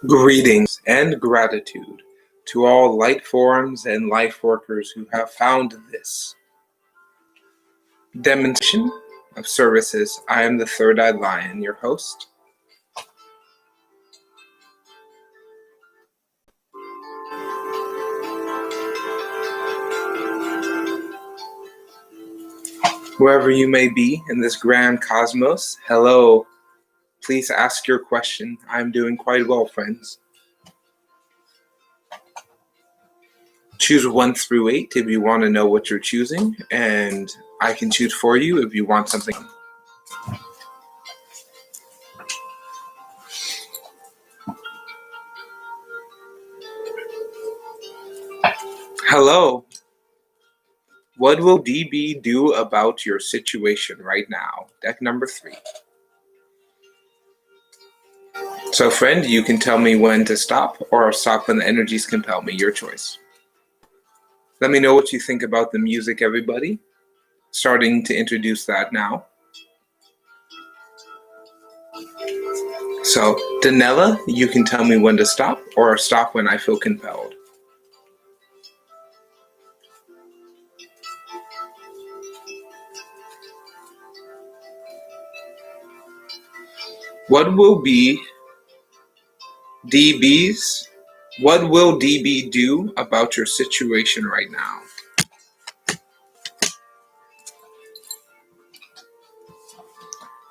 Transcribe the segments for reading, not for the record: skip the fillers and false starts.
Greetings and gratitude to all light forms and life workers who have found this demonstration of services. I am the Third-Eyed Lion, your host. Wherever you may be in this grand cosmos, hello. Please ask your question. I'm doing quite well, friends. Choose 1 through 8 if you want to know what you're choosing, and I can choose for you if you want something. Hello. What will DB do about your situation right now? Deck number 3. So, friend, you can tell me when to stop or stop when the energies compel me. Your choice. Let me know what you think about the music, everybody. Starting to introduce that now. So, Danella, you can tell me when to stop or stop when I feel compelled. What will DB do about your situation right now?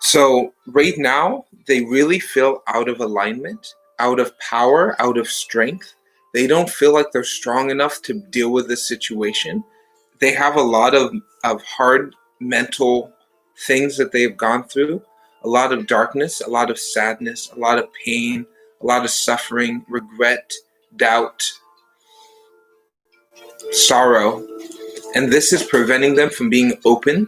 So right now, they really feel out of alignment, out of power, out of strength. They don't feel like they're strong enough to deal with this situation. They have a lot of hard mental things that they've gone through, a lot of darkness, a lot of sadness, a lot of pain, a lot of suffering, regret, doubt, sorrow. And this is preventing them from being open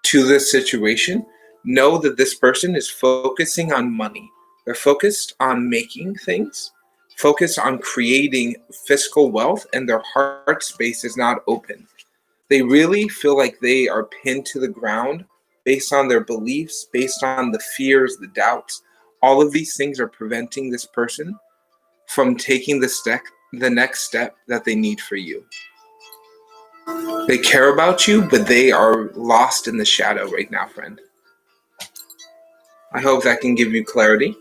to this situation. Know that this person is focusing on money. They're focused on making things, focused on creating fiscal wealth, and their heart space is not open. They really feel like they are pinned to the ground based on their beliefs, based on the fears, the doubts. All of these things are preventing this person from taking the next step that they need for you. They care about you, but they are lost in the shadow right now, friend. I hope that can give you clarity.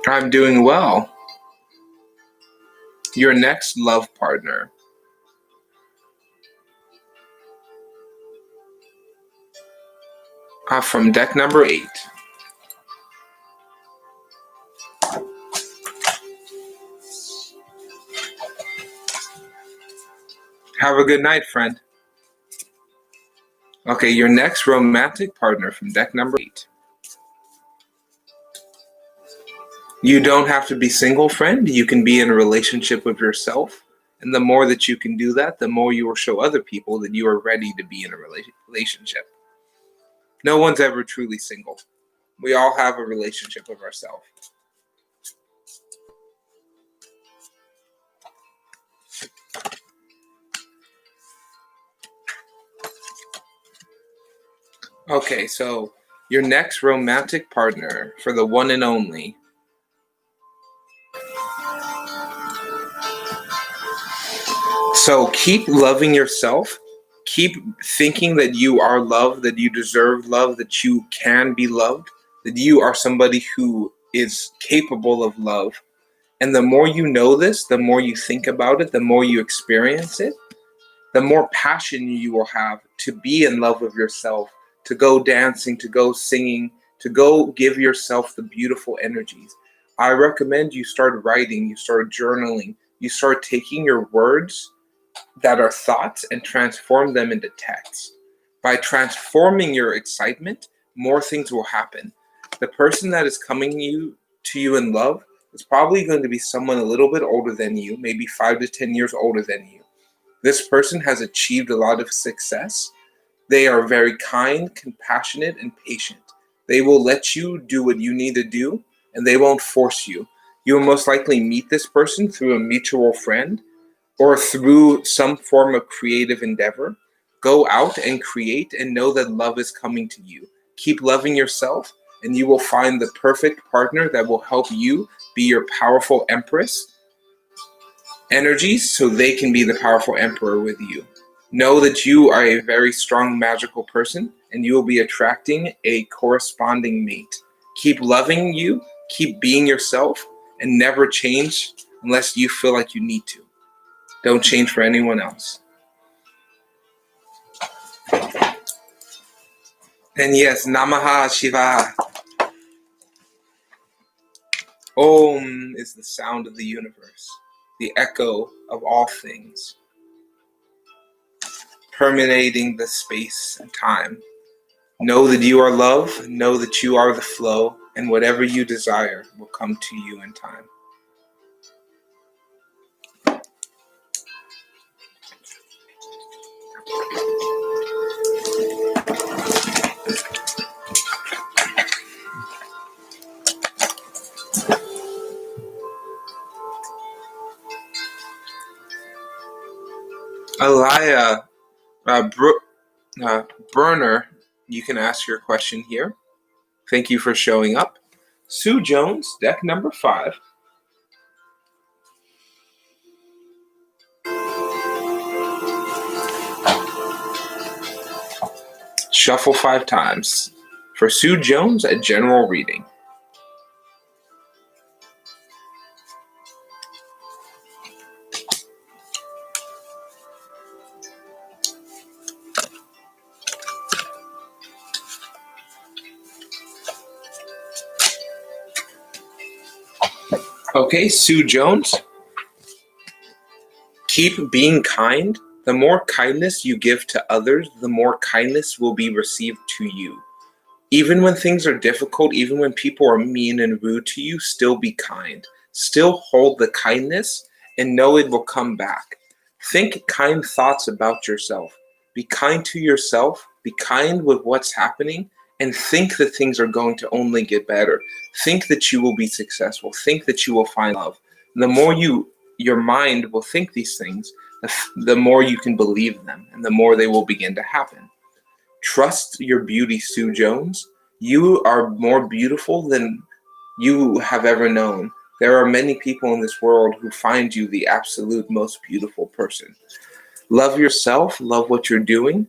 I'm doing well. Your next love partner. From deck number 8. Have a good night, friend. Okay, your next romantic partner from deck number 8. You don't have to be single, friend. You can be in a relationship with yourself. And the more that you can do that, the more you will show other people that you are ready to be in a relationship. No one's ever truly single. We all have a relationship with ourselves. Okay, so your next romantic partner for the one and only. So keep loving yourself. Keep thinking that you are loved, that you deserve love, that you can be loved, that you are somebody who is capable of love. And the more you know this, the more you think about it, the more you experience it, the more passion you will have to be in love with yourself, to go dancing, to go singing, to go give yourself the beautiful energies. I recommend you start writing, you start journaling, you start taking your words that are thoughts and transform them into text. By transforming your excitement, more things will happen. The person that is coming to you in love is probably going to be someone a little bit older than you, maybe 5 to 10 years older than you. This person has achieved a lot of success. They are very kind, compassionate, and patient. They will let you do what you need to do, and they won't force you. You will most likely meet this person through a mutual friend or through some form of creative endeavor. Go out and create and know that love is coming to you. Keep loving yourself and you will find the perfect partner that will help you be your powerful empress energies so they can be the powerful emperor with you. Know that you are a very strong magical person and you will be attracting a corresponding mate. Keep loving you, keep being yourself, and never change unless you feel like you need to. Don't change for anyone else. And yes, Namaha Shiva. Om is the sound of the universe, the echo of all things, permeating the space and time. Know that you are love, know that you are the flow, and whatever you desire will come to you in time. Alaya Burner, you can ask your question here. Thank you for showing up. Sue Jones, deck number 5. Shuffle 5 times. For Sue Jones, a general reading. Okay, Sue Jones. Keep being kind. The more kindness you give to others, the more kindness will be received to you. Even when things are difficult, even when people are mean and rude to you, still be kind. Still hold the kindness and know it will come back. Think kind thoughts about yourself. Be kind to yourself. Be kind with what's happening and think that things are going to only get better. Think that you will be successful. Think that you will find love. The more your mind will think these things, the more you can believe them and the more they will begin to happen. Trust your beauty, Sue Jones. You are more beautiful than you have ever known. There are many people in this world who find you the absolute most beautiful person. Love yourself, love what you're doing,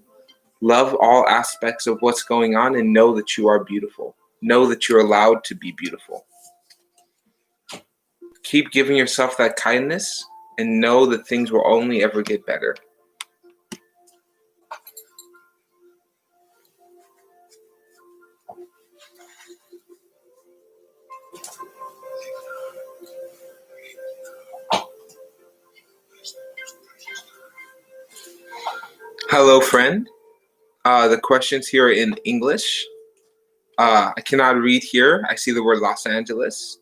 love all aspects of what's going on, and know that you are beautiful. Know that you're allowed to be beautiful. Keep giving yourself that kindness and know that things will only ever get better. Hello, friend. The questions here are in English. I cannot read here. I see the word Los Angeles.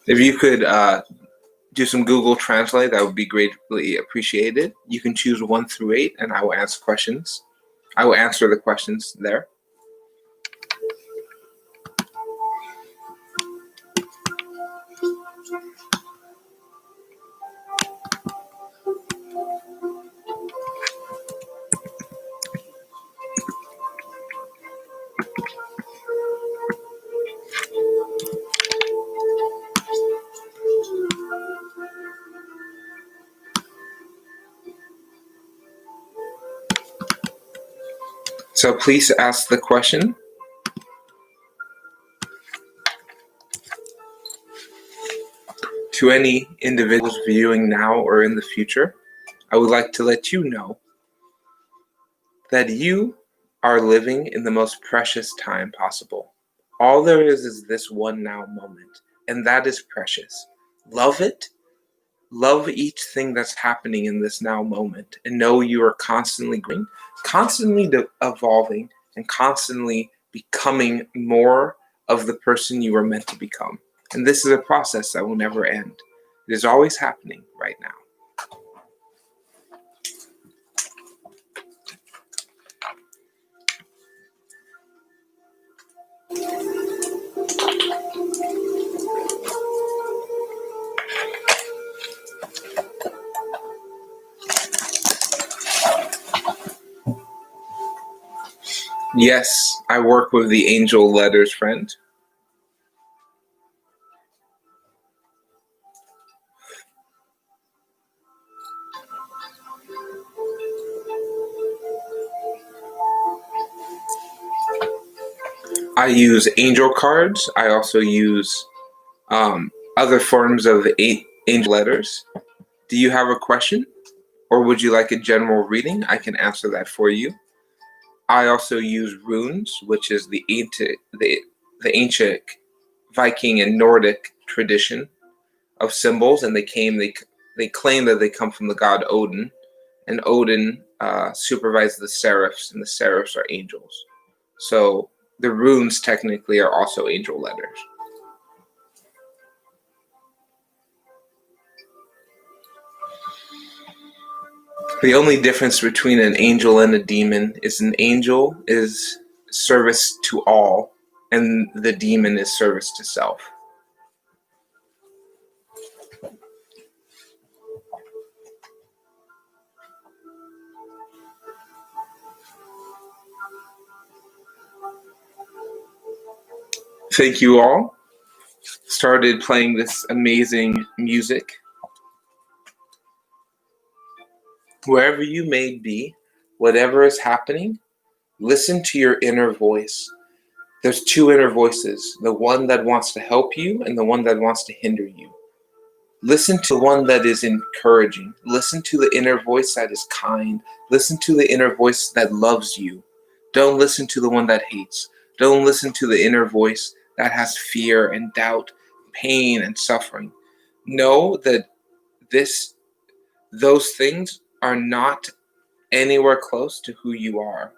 If you could do some Google Translate, that would be greatly appreciated. You can choose 1 through 8, and I will answer questions. I will answer the questions there. So please ask the question. To any individuals viewing now or in the future, I would like to let you know that you are living in the most precious time possible. All there is this one now moment, and that is precious. Love it. Love each thing that's happening in this now moment, and know you are constantly growing, constantly evolving, and constantly becoming more of the person you were meant to become. And this is a process that will never end. It is always happening right now. Yes, I work with the angel letters, friend. I use angel cards. I also use other forms of angel letters. Do you have a question? Or would you like a general reading? I can answer that for you. I also use runes, which is the ancient Viking and Nordic tradition of symbols, and they claim that they come from the god Odin, and Odin supervises the seraphs, and the seraphs are angels. So the runes technically are also angel letters. The only difference between an angel and a demon is an angel is service to all, and the demon is service to self. Thank you all. Started playing this amazing music. Wherever you may be, whatever is happening, listen to your inner voice. There's two inner voices, the one that wants to help you and the one that wants to hinder you. Listen to the one that is encouraging. Listen to the inner voice that is kind. Listen to the inner voice that loves you. Don't listen to the one that hates. Don't listen to the inner voice that has fear and doubt, pain and suffering. Know that those things are not anywhere close to who you are.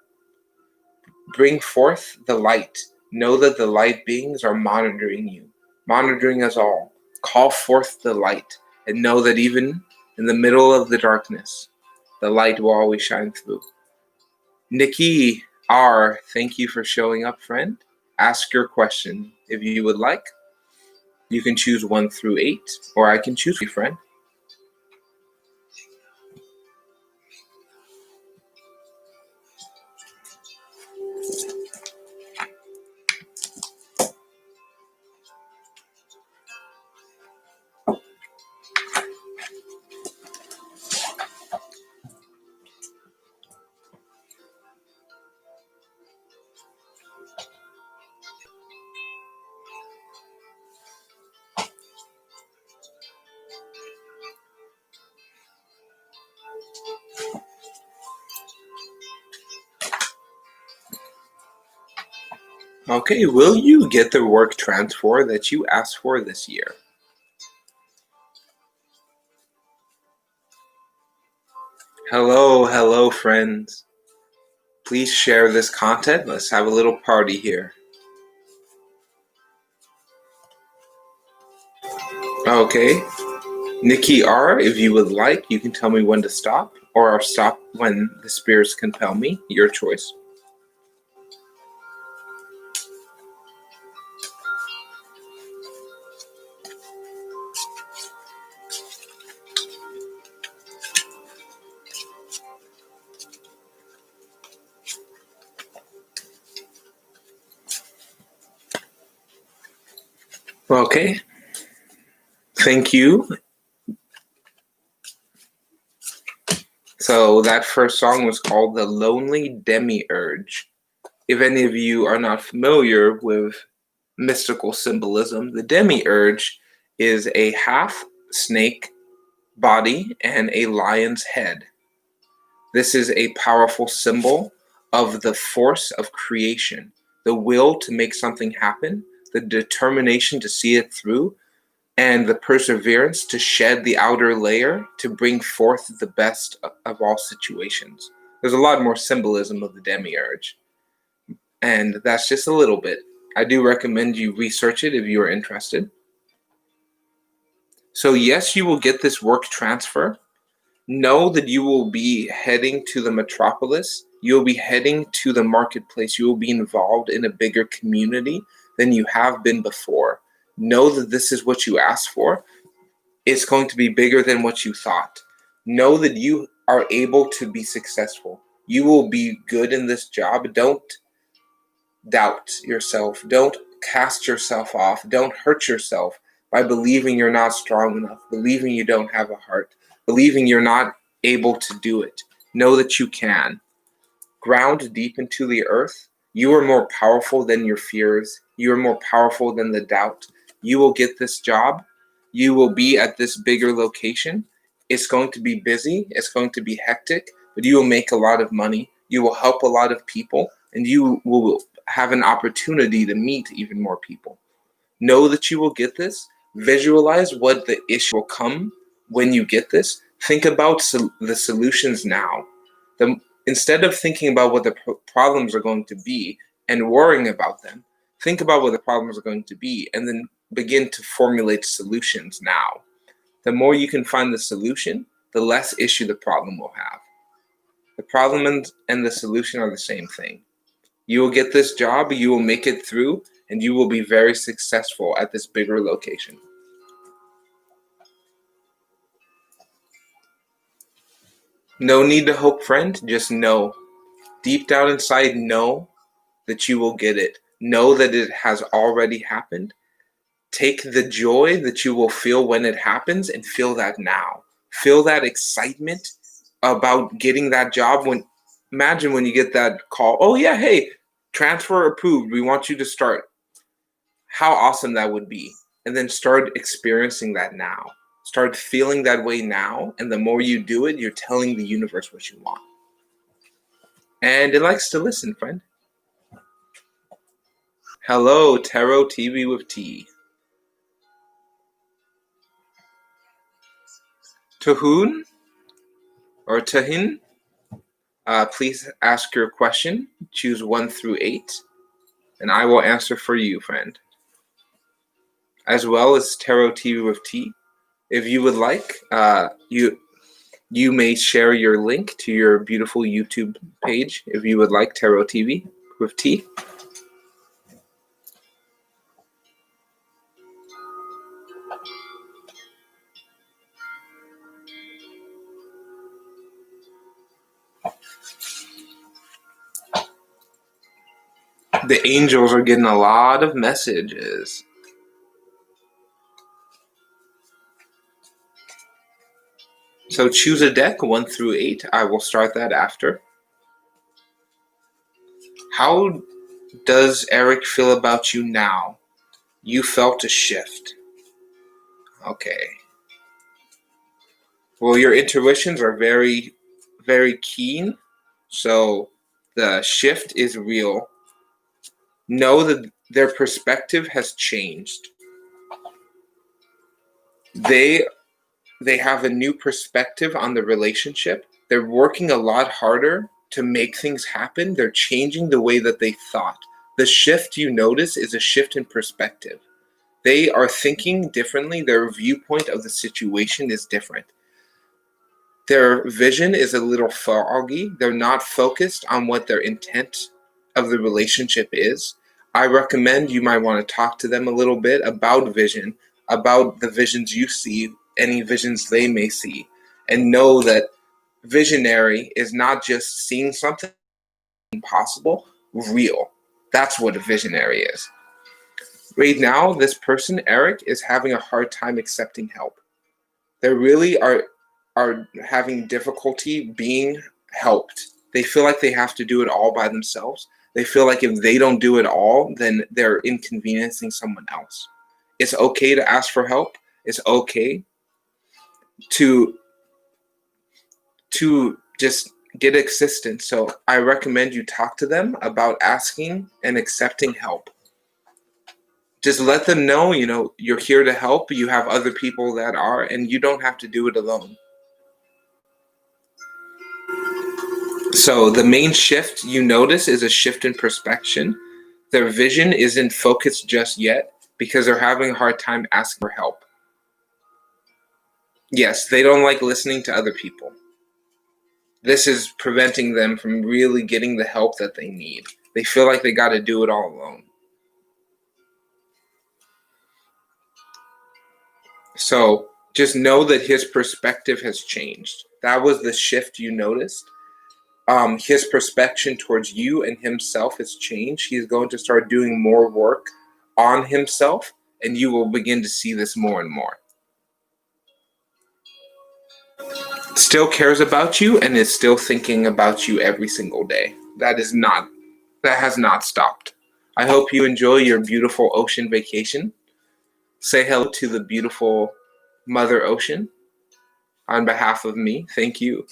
Bring forth the light. Know that the light beings are monitoring you, monitoring us all. Call forth the light and know that even in the middle of the darkness, the light will always shine through. Nikki R., thank you for showing up, friend. Ask your question if you would like. You can choose 1 through 8, or I can choose you, friend. Okay, will you get the work transfer that you asked for this year? Hello, friends. Please share this content. Let's have a little party here. Okay. Nikki R., if you would like, you can tell me when to stop, or I'll stop when the spirits compel me. Your choice. Okay. Thank you. So that first song was called The Lonely Demiurge. If any of you are not familiar with mystical symbolism, the demiurge is a half snake body and a lion's head. This is a powerful symbol of the force of creation, the will to make something happen, the determination to see it through, and the perseverance to shed the outer layer to bring forth the best of all situations. There's a lot more symbolism of the demiurge, and that's just a little bit. I do recommend you research it if you are interested. So yes, you will get this work transfer. Know that you will be heading to the metropolis. You'll be heading to the marketplace. You will be involved in a bigger community than you have been before. Know that this is what you asked for. It's going to be bigger than what you thought. Know that you are able to be successful. You will be good in this job. Don't doubt yourself. Don't cast yourself off. Don't hurt yourself by believing you're not strong enough, believing you don't have a heart, believing you're not able to do it. Know that you can. Ground deep into the earth. You are more powerful than your fears. You are more powerful than the doubt. You will get this job. You will be at this bigger location. It's going to be busy. It's going to be hectic, but you will make a lot of money. You will help a lot of people, and you will have an opportunity to meet even more people. Know that you will get this. Visualize what the issue will come when you get this. Think about the solutions now. Instead of thinking about what the problems are going to be and worrying about them, think about what the problems are going to be and then begin to formulate solutions now. The more you can find the solution, the less issue the problem will have. The problem and the solution are the same thing. You will get this job, you will make it through, and you will be very successful at this bigger location. No need to hope, friend. Just know. Deep down inside, know that you will get it. Know that it has already happened. Take the joy that you will feel when it happens and feel that now. Feel that excitement about getting that job. Imagine when you get that call, oh yeah, hey, transfer approved. We want you to start. How awesome that would be. And then start experiencing that now. Start feeling that way now. And the more you do it, you're telling the universe what you want. And it likes to listen, friend. Hello, Tarot TV with T. Tahoon or Tahin, please ask your question. Choose 1 through 8, and I will answer for you, friend. As well as Tarot TV with T. If you would like, you may share your link to your beautiful YouTube page if you would like Tarot TV with T. The angels are getting a lot of messages. So choose a deck 1 through 8. I will start that after. How does Eric feel about you now? You felt a shift. Okay. Well, your intuitions are very, very keen. So the shift is real. Know that their perspective has changed. They have a new perspective on the relationship. They're working a lot harder to make things happen. They're changing the way that they thought. The shift you notice is a shift in perspective. They are thinking differently. Their viewpoint of the situation is different. Their vision is a little foggy. They're not focused on what their intent of the relationship is. I recommend you might want to talk to them a little bit about vision, about the visions you see, any visions they may see, and know that visionary is not just seeing something impossible, real. That's what a visionary is. Right now, this person, Eric, is having a hard time accepting help. They really are having difficulty being helped. They feel like they have to do it all by themselves. They feel like if they don't do it all, then they're inconveniencing someone else. It's okay to ask for help. It's okay to just get assistance. So I recommend you talk to them about asking and accepting help. Just let them know, you're here to help. You have other people that are, and you don't have to do it alone. So the main shift you notice is a shift in perspective. Their vision isn't focused just yet because they're having a hard time asking for help. Yes, they don't like listening to other people. This is preventing them from really getting the help that they need. They feel like they got to do it all alone. So just know that his perspective has changed. That was the shift you noticed. his perspective towards you and himself has changed. He's going to start doing more work on himself, and you will begin to see this more and more. Still cares about you and is still thinking about you every single day. That has not stopped. I hope you enjoy your beautiful ocean vacation. Say hello to the beautiful Mother Ocean on behalf of me. Thank you.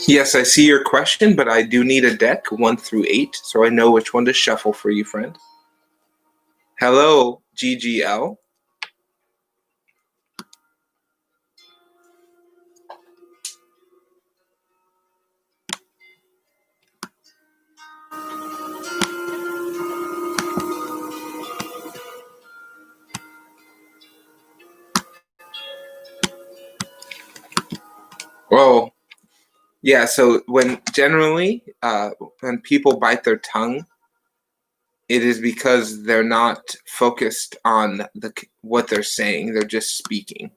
Yes, I see your question, but I do need a deck 1 through 8, so I know which one to shuffle for you, friend. Hello, GGL. Well, yeah, so when people bite their tongue, it is because they're not focused on what they're saying. They're just speaking,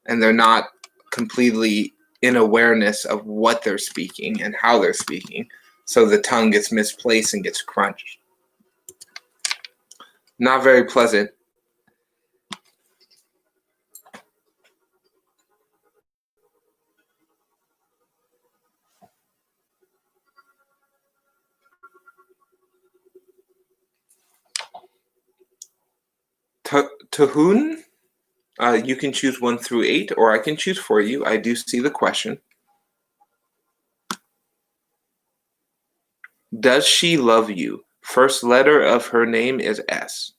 and they're not completely in awareness of what they're speaking and how they're speaking. So the tongue gets misplaced and gets crunched. Not very pleasant. Tahun, you can choose 1 through 8, or I can choose for you. I do see the question. Does she love you? First letter of her name is S.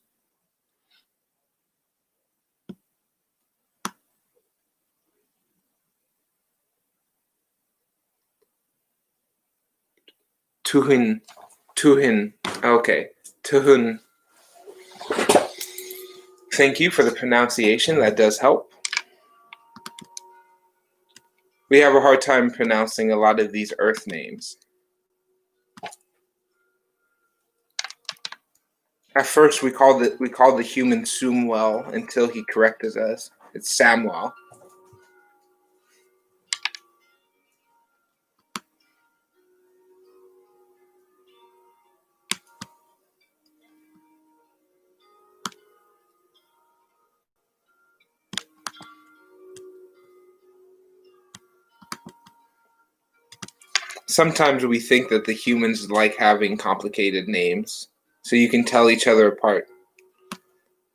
Tuhun. Okay. Tuhun. Thank you for the pronunciation. That does help. We have a hard time pronouncing a lot of these earth names. At first, we called the human Sumwell until he corrected us. It's Samwell. Sometimes we think that the humans like having complicated names, so you can tell each other apart.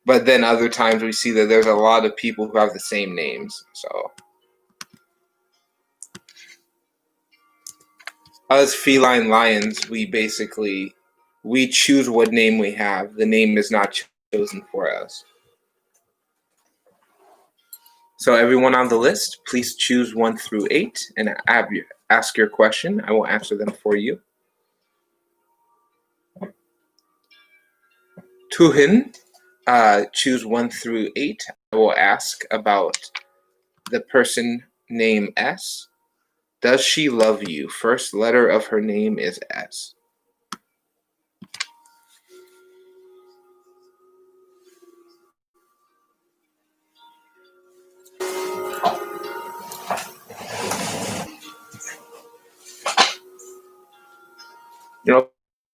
But then other times we see that there's a lot of people who have the same names. So us feline lions, we choose what name we have. The name is not chosen for us. So everyone on the list, please choose 1 through 8 and ask your question. I will answer them for you. Tuhin, choose 1 through 8. I will ask about the person name S. Does she love you? First letter of her name is S.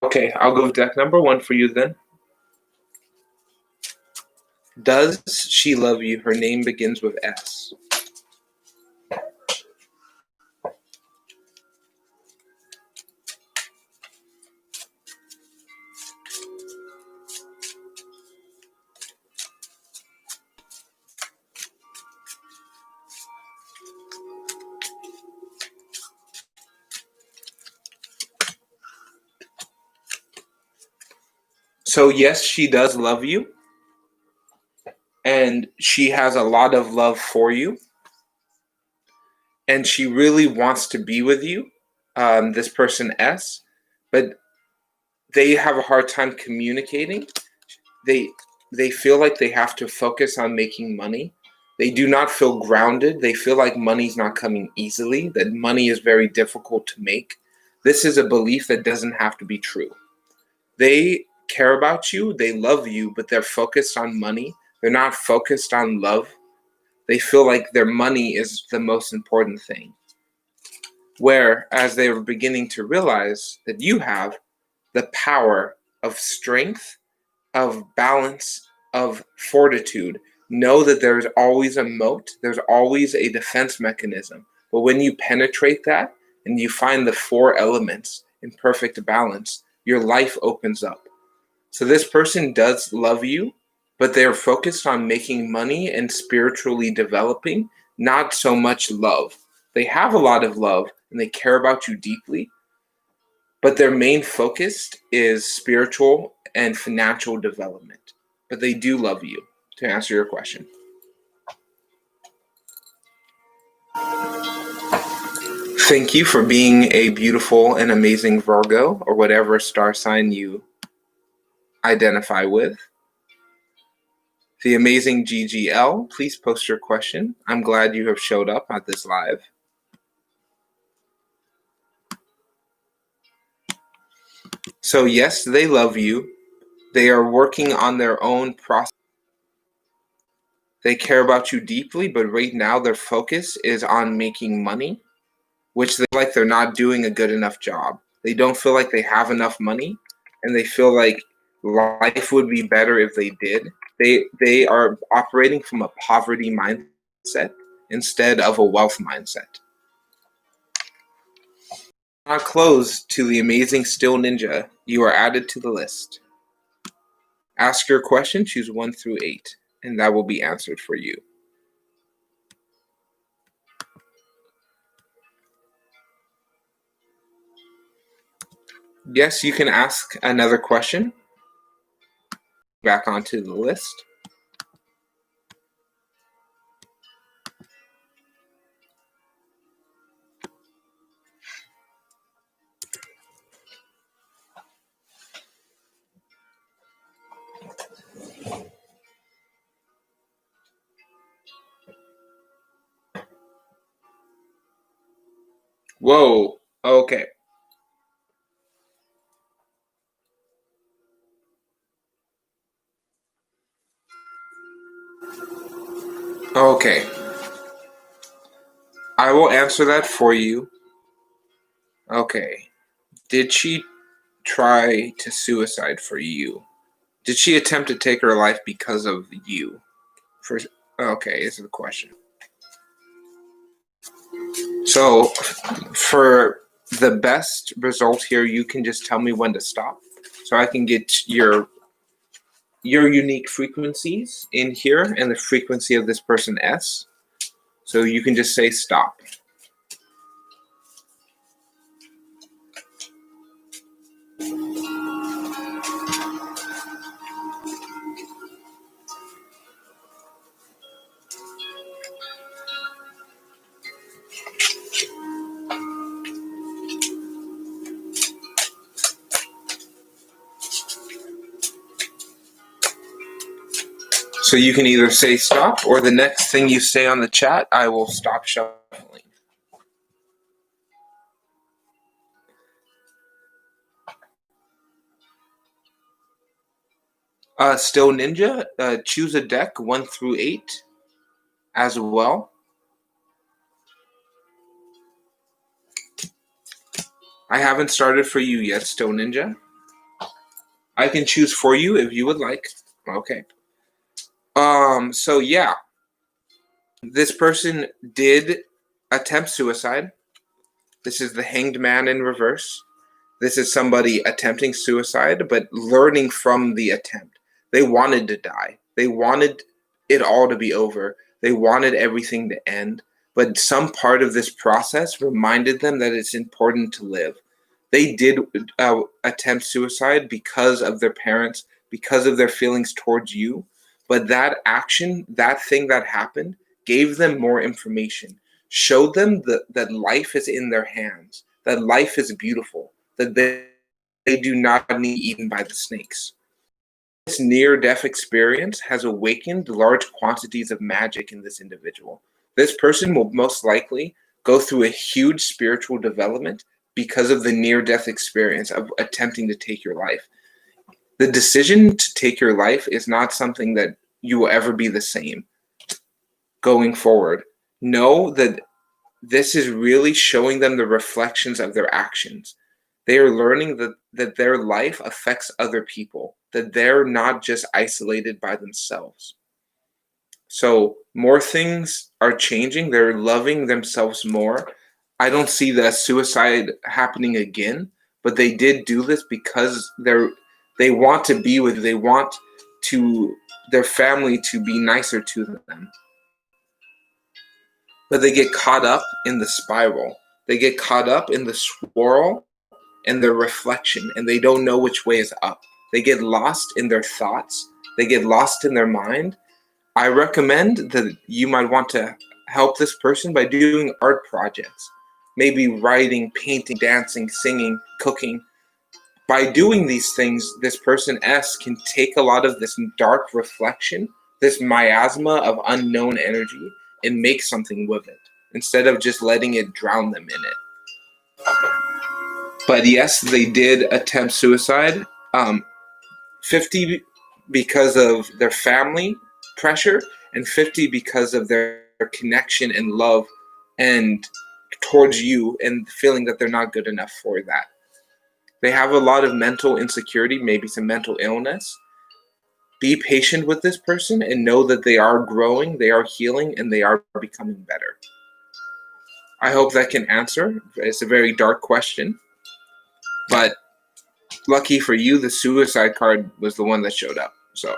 Okay, I'll go with deck number 1 for you then. Does she love you? Her name begins with S. So yes, she does love you, and she has a lot of love for you, and she really wants to be with you, this person S, but they have a hard time communicating. They feel like they have to focus on making money. They do not feel grounded. They feel like money's not coming easily, that money is very difficult to make. This is a belief that doesn't have to be true. They care about you, they love you, but they're focused on money. They're not focused on love. They feel like their money is the most important thing. Whereas they are beginning to realize that you have the power of strength, of balance, of fortitude. Know that there's always a moat, there's always a defense mechanism. But when you penetrate that and you find the four elements in perfect balance, your life opens up. So this person does love you, but they're focused on making money and spiritually developing, not so much love. They have a lot of love and they care about you deeply, but their main focus is spiritual and financial development. But they do love you, to answer your question. Thank you for being a beautiful and amazing Virgo, or whatever star sign you identify with. The amazing GGL, please post your question. I'm glad you have showed up at this live. So yes, they love you. They are working on their own process. They care about you deeply, but right now their focus is on making money, which they feel like they're not doing a good enough job. They don't feel like they have enough money, and they feel like life would be better if they did. They are operating from a poverty mindset instead of a wealth mindset. Not close to the amazing Still Ninja. You are added to the list. Ask your question, choose 1 through 8, and that will be answered for you. Yes, you can ask another question. Back onto the list. Whoa, okay. Okay. I will answer that for you. Okay. Did she try to suicide for you? Did she attempt to take her life because of you? Okay, is the question. So, for the best result here, you can just tell me when to stop, so I can get your unique frequencies in here and the frequency of this person S. So you can just say stop. So you can either say stop, or the next thing you say on the chat, I will stop shuffling. Still Ninja, choose a deck 1 through 8 as well. I haven't started for you yet, Still Ninja. I can choose for you if you would like. Okay. So yeah, this person did attempt suicide. This is the Hanged Man in reverse. This is somebody attempting suicide, but learning from the attempt. They wanted to die. They wanted it all to be over. They wanted everything to end. But some part of this process reminded them that it's important to live. They did attempt suicide because of their parents, because of their feelings towards you. But that action, that thing that happened, gave them more information, showed them that life is in their hands, that life is beautiful, that they do not need eaten by the snakes. This near-death experience has awakened large quantities of magic in this individual. This person will most likely go through a huge spiritual development because of the near-death experience of attempting to take your life. The decision to take your life is not something that you will ever be the same going forward. Know that this is really showing them the reflections of their actions. They are learning that their life affects other people, that they're not just isolated by themselves. So more things are changing. They're loving themselves more. I don't see the suicide happening again, but they did do this because they want to be with, they want to their family to be nicer to them. But they get caught up in the spiral. They get caught up in the swirl and their reflection, and they don't know which way is up. They get lost in their thoughts. They get lost in their mind. I recommend that you might want to help this person by doing art projects, maybe writing, painting, dancing, singing, cooking. By doing these things, this person S can take a lot of this dark reflection, this miasma of unknown energy, and make something with it, instead of just letting it drown them in it. But yes, they did attempt suicide. 50 because of their family pressure, and 50 because of their connection and love and towards you, and feeling that they're not good enough for that. They have a lot of mental insecurity, maybe some mental illness. Be patient with this person and know that they are growing, they are healing, and they are becoming better. I hope that can answer. It's a very dark question, but lucky for you, the suicide card was the one that showed up. So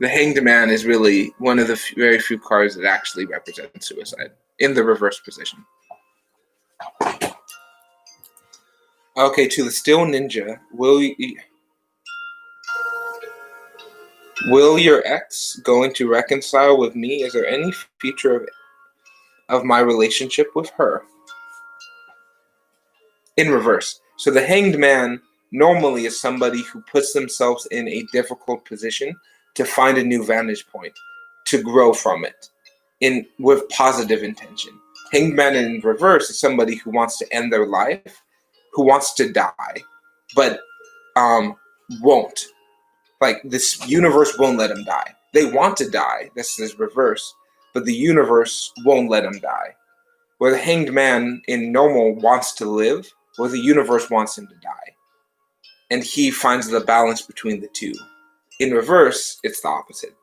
the Hanged Man is really one of the very few cards that actually represent suicide in the reverse position. Okay, to the Still Ninja, will your ex going to reconcile with me? Is there any feature of my relationship with her? In reverse. So the Hanged Man normally is somebody who puts themselves in a difficult position to find a new vantage point, to grow from it, with positive intention. Hanged Man in reverse is somebody who wants to end their life, who wants to die, but won't. Like, this universe won't let them die. They want to die. This is reverse, but the universe won't let them die. Where the Hanged Man in normal wants to live, where the universe wants him to die. And he finds the balance between the two. In reverse, it's the opposite.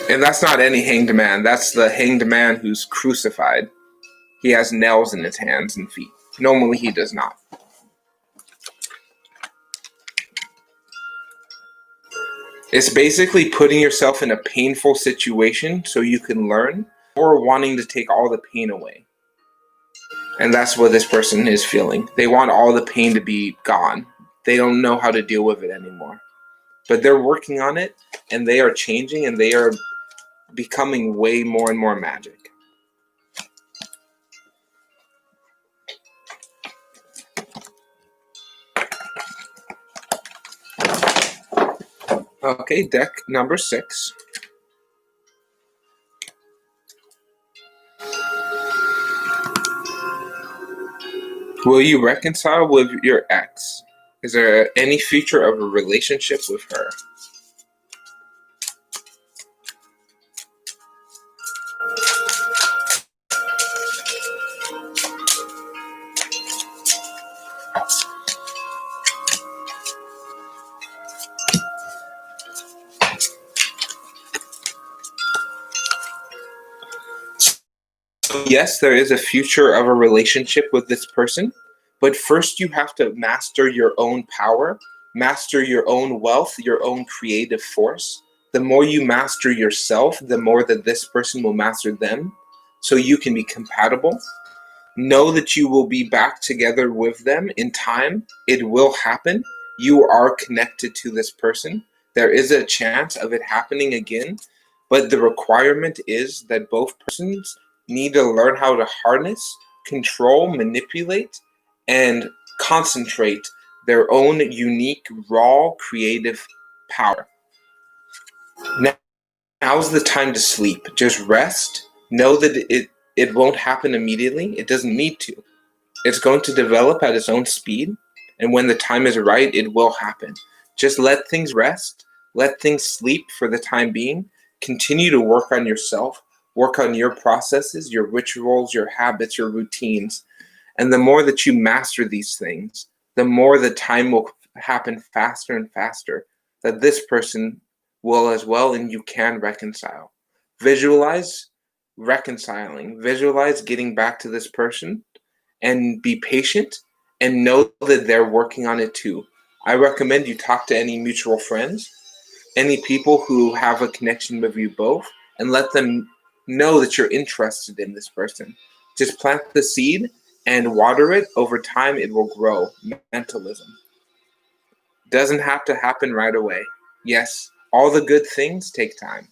And that's not any Hanged Man. That's the Hanged Man who's crucified. He has nails in his hands and feet. Normally he does not. It's basically putting yourself in a painful situation so you can learn, or wanting to take all the pain away. And that's what this person is feeling. They want all the pain to be gone. They don't know how to deal with it anymore. But they're working on it, and they are changing, and they are becoming way more and more magic. Okay, deck number 6. Will you reconcile with your ex? Is there any future of a relationship with her? Yes, there is a future of a relationship with this person, but first you have to master your own power, master your own wealth, your own creative force. The more you master yourself, the more that this person will master them, so you can be compatible. Know that you will be back together with them in time. It will happen. You are connected to this person. There is a chance of it happening again, but the requirement is that both persons need to learn how to harness, control, manipulate, and concentrate their own unique, raw, creative power. Now's the time to sleep. Just rest, Know that it won't happen immediately. It doesn't need to. It's going to develop at its own speed, and when the time is right, it will happen. Just let things rest, let things sleep for the time being. Continue to work on yourself, work on your processes, your rituals, your habits, your routines. And the more that you master these things, the more the time will happen faster and faster, that this person will as well, and you can reconcile. Visualize reconciling, visualize getting back to this person, and be patient and know that they're working on it too. I recommend you talk to any mutual friends, any people who have a connection with you both, and let them know that you're interested in this person. Just plant the seed and water it. Over time, it will grow. Mentalism doesn't have to happen right away. Yes, all the good things take time.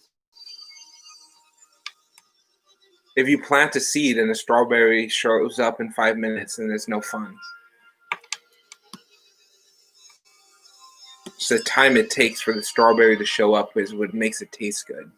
If you plant a seed and a strawberry shows up in 5 minutes, then it's no fun. It's the time it takes for the strawberry to show up is what makes it taste good.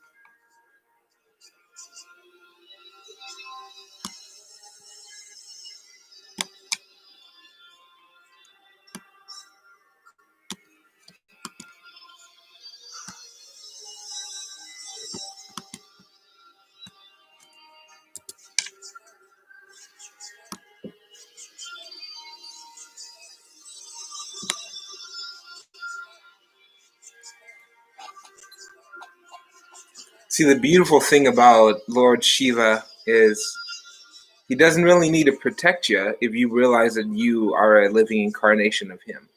See, the beautiful thing about Lord Shiva is he doesn't really need to protect you if you realize that you are a living incarnation of him.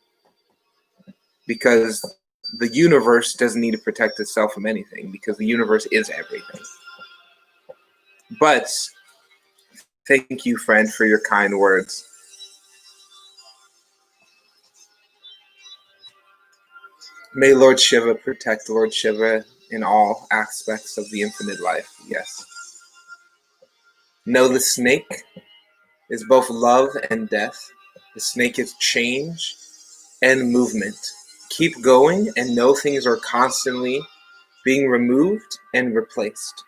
Because the universe doesn't need to protect itself from anything, because the universe is everything. But thank you, friend, for your kind words. May Lord Shiva protect Lord Shiva in all aspects of the infinite life. Yes. Know the snake is both love and death. The snake is change and movement. Keep going and know things are constantly being removed and replaced.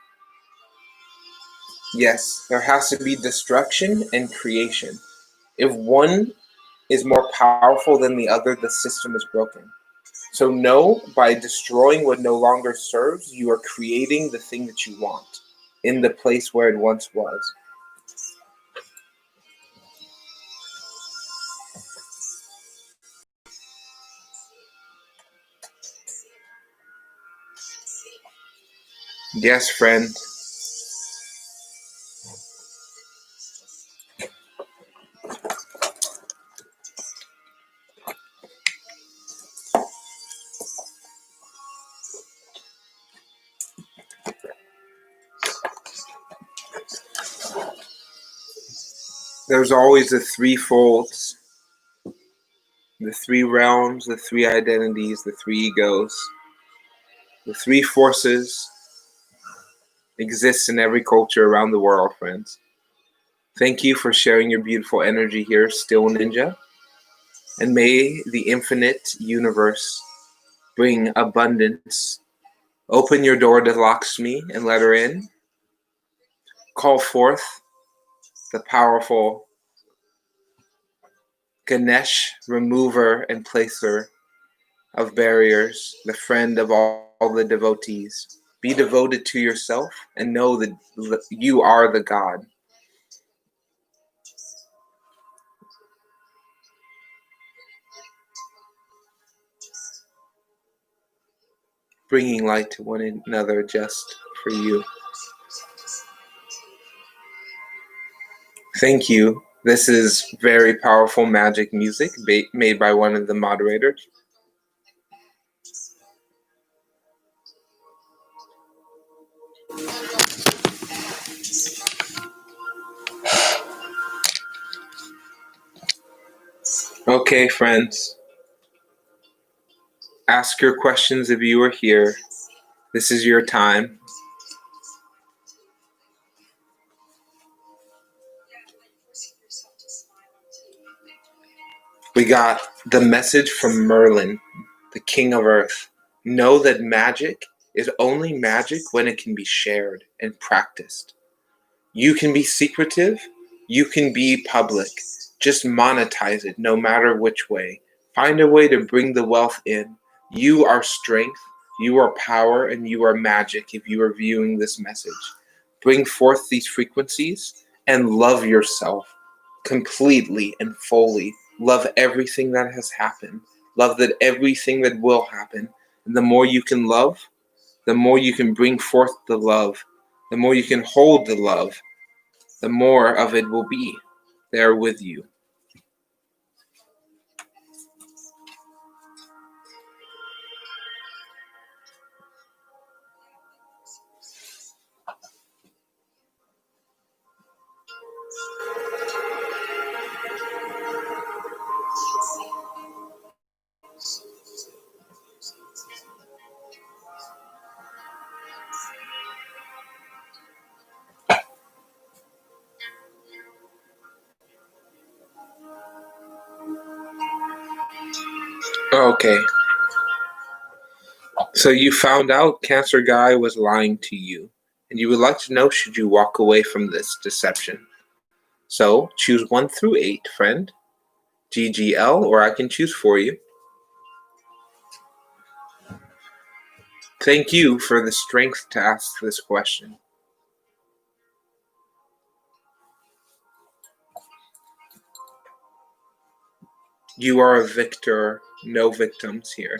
Yes, there has to be destruction and creation. If one is more powerful than the other, the system is broken. So know by destroying what no longer serves, you are creating the thing that you want in the place where it once was. Yes, friend. There's always the three folds, the three realms, the three identities, the three egos. The three forces exist in every culture around the world, friends. Thank you for sharing your beautiful energy here, Still Ninja. And may the infinite universe bring abundance. Open your door to Lakshmi and let her in. Call forth the powerful Ganesh, remover and placer of barriers, the friend of all the devotees. Be devoted to yourself and know that you are the God. Bringing light to one another just for you. Thank you. This is very powerful magic music made by one of the moderators. Okay, friends. Ask your questions if you are here. This is your time. We got the message from Merlin, the King of Earth. Know that magic is only magic when it can be shared and practiced. You can be secretive, you can be public. Just monetize it no matter which way. Find a way to bring the wealth in. You are strength, you are power, and you are magic if you are viewing this message. Bring forth these frequencies and love yourself completely and fully. Love everything that has happened. Love that everything that will happen. And the more you can love, the more you can bring forth the love, the more you can hold the love, the more of it will be there with you. Okay, so you found out Cancer Guy was lying to you, and you would like to know should you walk away from this deception. So choose 1 through 8, friend. GGL, or I can choose for you. Thank you for the strength to ask this question. You are a victor, no victims here.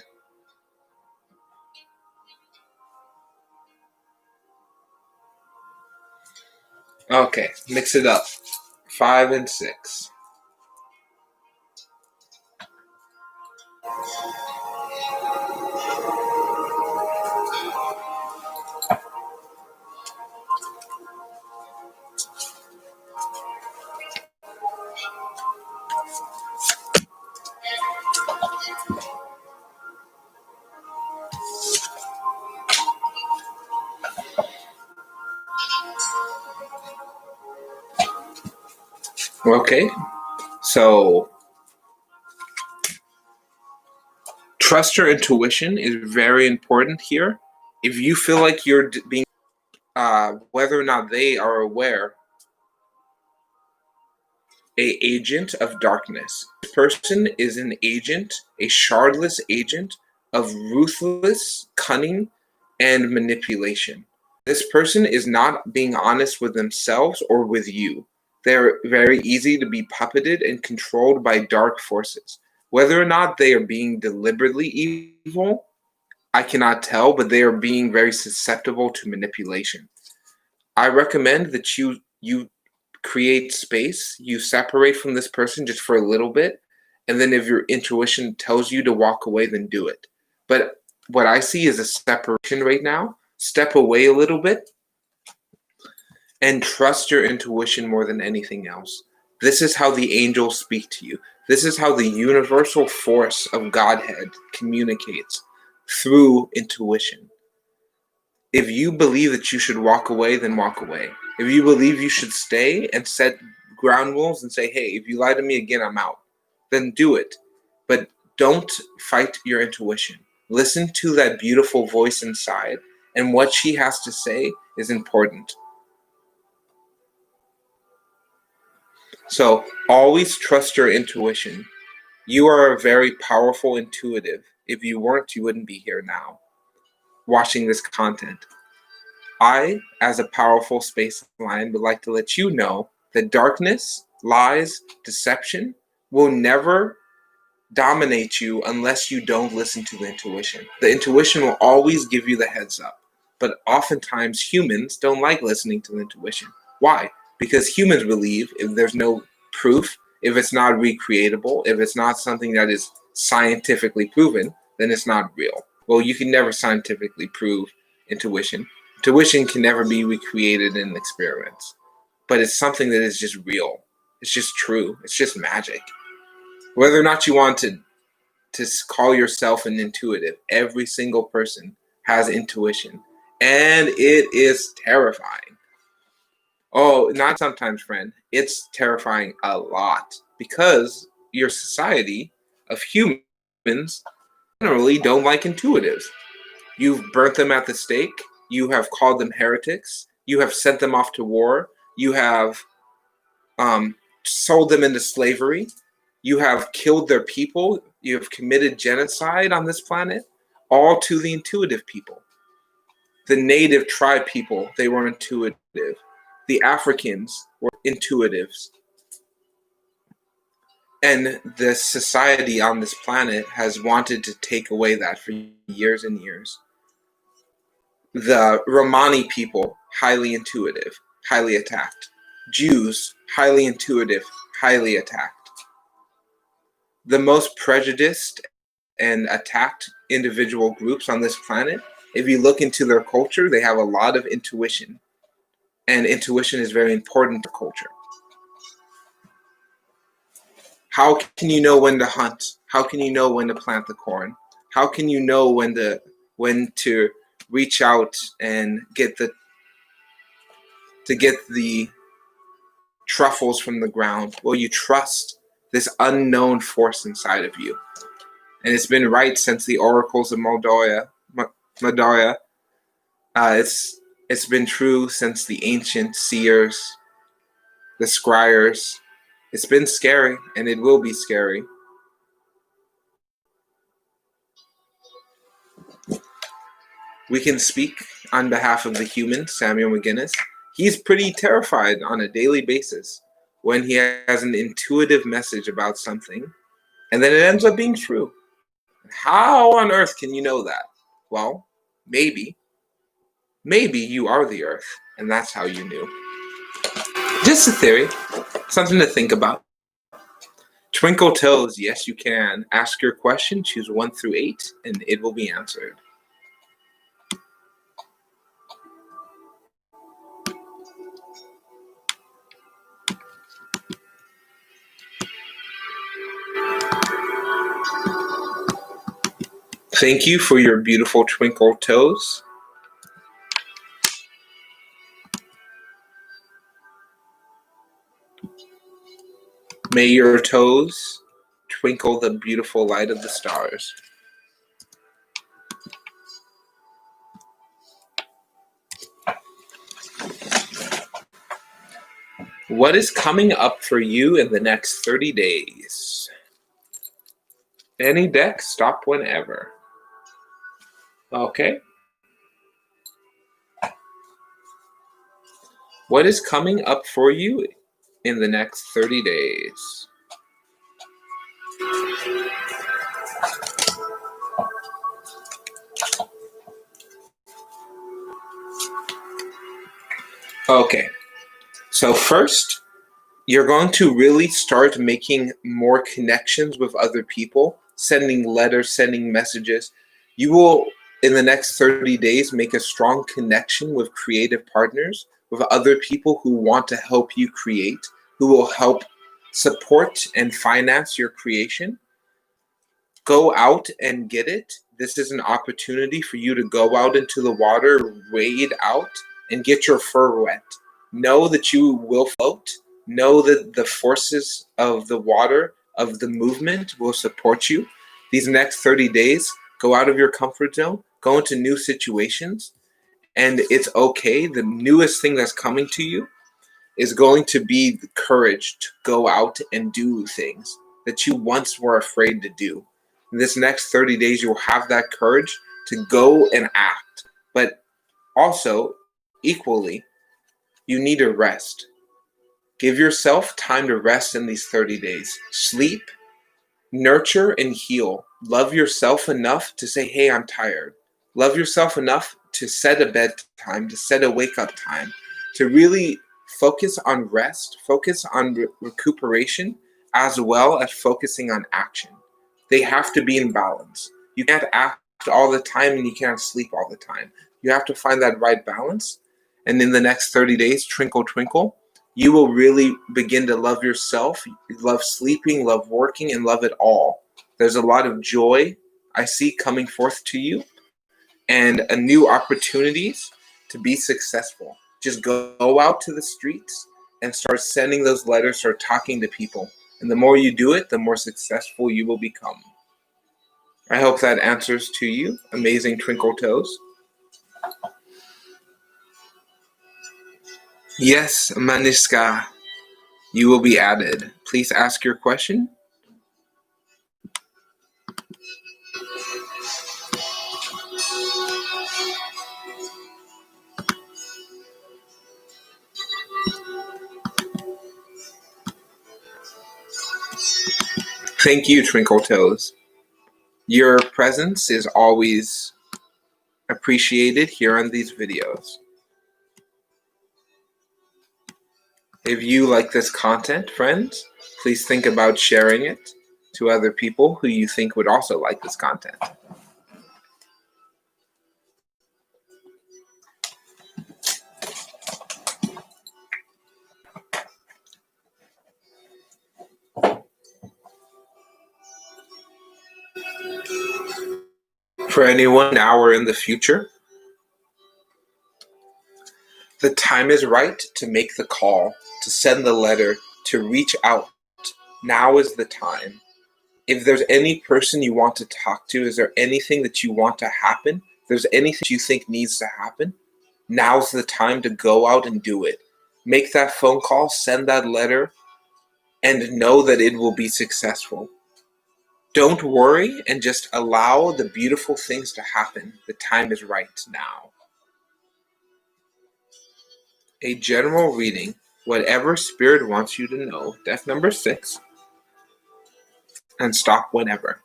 Okay, mix it up. 5 and 6. Okay, so trust your intuition is very important here. If you feel like you're being, whether or not they are aware, a agent of darkness. This person is an agent, a shardless agent of ruthless cunning and manipulation. This person is not being honest with themselves or with you. They're very easy to be puppeted and controlled by dark forces. Whether or not they are being deliberately evil, I cannot tell, but they are being very susceptible to manipulation. I recommend that you create space, you separate from this person just for a little bit, and then if your intuition tells you to walk away, then do it. But what I see is a separation right now. Step away a little bit and trust your intuition more than anything else. This is how the angels speak to you. This is how the universal force of Godhead communicates through intuition. If you believe that you should walk away, then walk away. If you believe you should stay and set ground rules and say, hey, if you lie to me again, I'm out, then do it. But don't fight your intuition. Listen to that beautiful voice inside, and what she has to say is important. So always trust your intuition. You are a very powerful intuitive. If you weren't, you wouldn't be here now watching this content. I, as a powerful space lion, would like to let you know that darkness, lies, deception will never dominate you unless you don't listen to the intuition. The intuition will always give you the heads up. But oftentimes humans don't like listening to the intuition. Why? Because humans believe if there's no proof, if it's not recreatable, if it's not something that is scientifically proven, then it's not real. Well, you can never scientifically prove intuition. Intuition can never be recreated in experiments. But it's something that is just real. It's just true. It's just magic. Whether or not you want to call yourself an intuitive, every single person has intuition. And it is terrifying. Oh, not sometimes, friend. It's terrifying a lot because your society of humans generally don't like intuitives. You've burnt them at the stake. You have called them heretics. You have sent them off to war. You have sold them into slavery. You have killed their people. You have committed genocide on this planet, all to the intuitive people. The native tribe people, they were intuitive. The Africans were intuitives. And the society on this planet has wanted to take away that for years and years. The Romani people, highly intuitive, highly attacked. Jews, highly intuitive, highly attacked. The most prejudiced and attacked individual groups on this planet, if you look into their culture, they have a lot of intuition. And intuition is very important to culture. How can you know when to hunt? How can you know when to plant the corn? How can you know when to reach out and get the truffles from the ground? Well, you trust this unknown force inside of you. And it's been right since the oracles of Moldova. It's been true since the ancient seers, the scryers. It's been scary, and it will be scary. We can speak on behalf of the human, Samuel McGinnis. He's pretty terrified on a daily basis when he has an intuitive message about something, and then it ends up being true. How on earth can you know that? Well, maybe you are the earth, and that's how you knew. Just a theory, something to think about. Twinkle toes, yes you can. Ask your question, choose 1 through 8, and it will be answered. Thank you for your beautiful twinkle toes. May your toes twinkle the beautiful light of the stars. What is coming up for you in the next 30 days? Any deck, stop whenever. Okay. What is coming up for you in the next 30 days? Okay. So first, you're going to really start making more connections with other people, sending letters, sending messages. You will, in the next 30 days, make a strong connection with creative partners, with other people who want to help you create, who will help support and finance your creation. Go out and get it. This is an opportunity for you to go out into the water, wade out, and get your fur wet. Know that you will float. Know that the forces of the water, of the movement, will support you. These next 30 days, go out of your comfort zone, go into new situations, and it's okay. The newest thing that's coming to you is going to be the courage to go out and do things that you once were afraid to do. In this next 30 days, you'll have that courage to go and act. But also, equally, you need to rest. Give yourself time to rest in these 30 days. Sleep, nurture, and heal. Love yourself enough to say, hey, I'm tired. Love yourself enough to set a bedtime, to set a wake-up time, to really focus on rest, focus on recuperation, as well as focusing on action. They have to be in balance. You can't act all the time and you can't sleep all the time. You have to find that right balance. And in the next 30 days, twinkle, twinkle, you will really begin to love yourself, love sleeping, love working, and love it all. There's a lot of joy I see coming forth to you and a new opportunities to be successful. Just go out to the streets and start sending those letters, start talking to people. And the more you do it, the more successful you will become. I hope that answers to you, amazing twinkle toes. Yes, Maniska, you will be added. Please ask your question. Thank you, Twinkle Toes. Your presence is always appreciated here on these videos. If you like this content, friends, please think about sharing it to other people who you think would also like this content. For anyone now or in the future, the time is right to make the call, to send the letter, to reach out. Now is the time. If there's any person you want to talk to, is there anything that you want to happen? If there's anything you think needs to happen, now's the time to go out and do it. Make that phone call, send that letter, and know that it will be successful. Don't worry and just allow the beautiful things to happen. The time is right now. A general reading, whatever spirit wants you to know. Deck number 6. And stop whenever.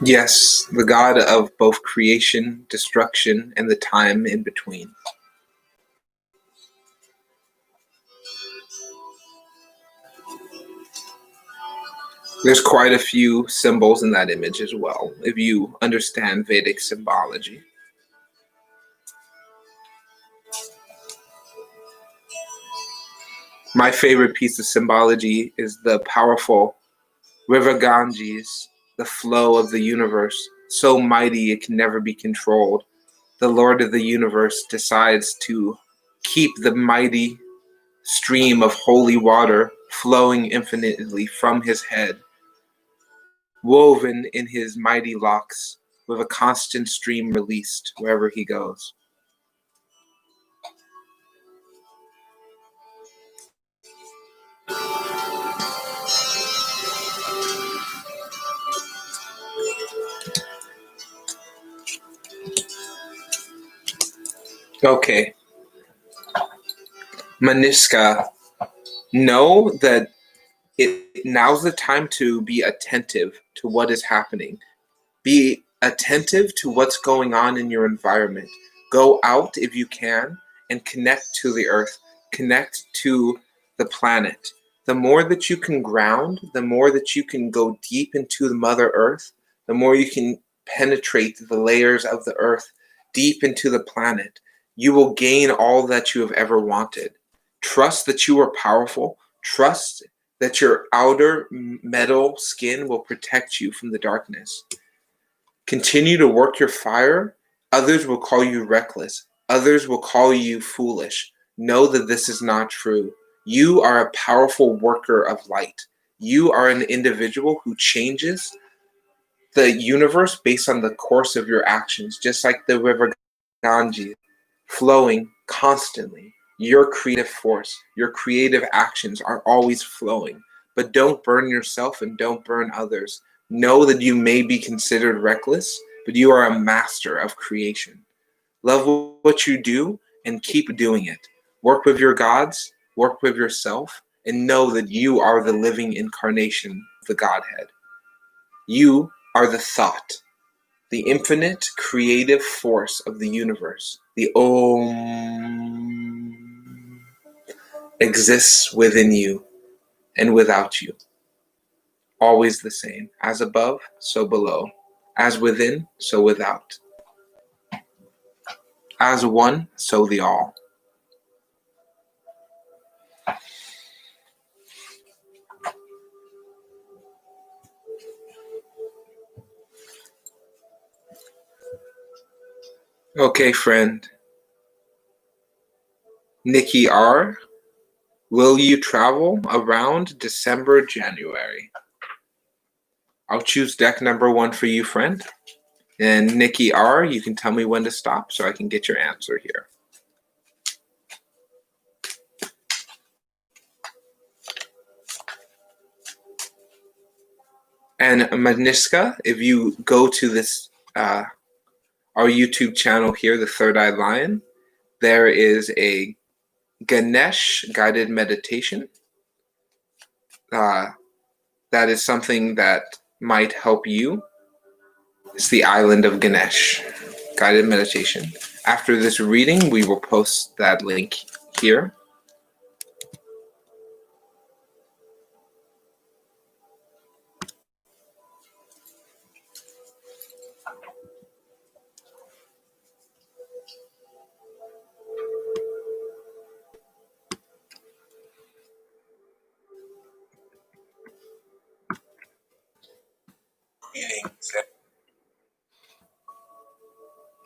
Yes, the God of both creation, destruction, and the time in between. There's quite a few symbols in that image as well, if you understand Vedic symbology. My favorite piece of symbology is the powerful river Ganges, the flow of the universe, so mighty it can never be controlled. The Lord of the universe decides to keep the mighty stream of holy water flowing infinitely from his head, woven in his mighty locks, with a constant stream released wherever he goes. Okay, Maniska, know that now's the time to be attentive to what is happening. Be attentive to what's going on in your environment. Go out if you can and connect to the earth, connect to the planet. The more that you can ground, the more that you can go deep into the Mother Earth, the more you can penetrate the layers of the earth deep into the planet. You will gain all that you have ever wanted. Trust that you are powerful. Trust that your outer metal skin will protect you from the darkness. Continue to work your fire. Others will call you reckless. Others will call you foolish. Know that this is not true. You are a powerful worker of light. You are an individual who changes the universe based on the course of your actions, just like the river Ganges, flowing constantly. Your creative force, your creative actions are always flowing. But don't burn yourself and don't burn others. Know that you may be considered reckless, but you are a master of creation. Love what you do and keep doing it. Work with your gods, work with yourself, and know that you are the living incarnation of the Godhead. You are the thought, the infinite creative force of the universe. The Om exists within you and without you. Always the same. As above, so below. As within, so without. As one, so the all. Okay, friend. Nikki R., will you travel around December, January? I'll choose deck number 1 for you, friend. And Nikki R., you can tell me when to stop so I can get your answer here. And Maniska, if you go to this our YouTube channel here, the Third Eye Lion, there is a Ganesh guided meditation. That is something that might help you. It's the Island of Ganesh guided meditation. After this reading, we will post that link here.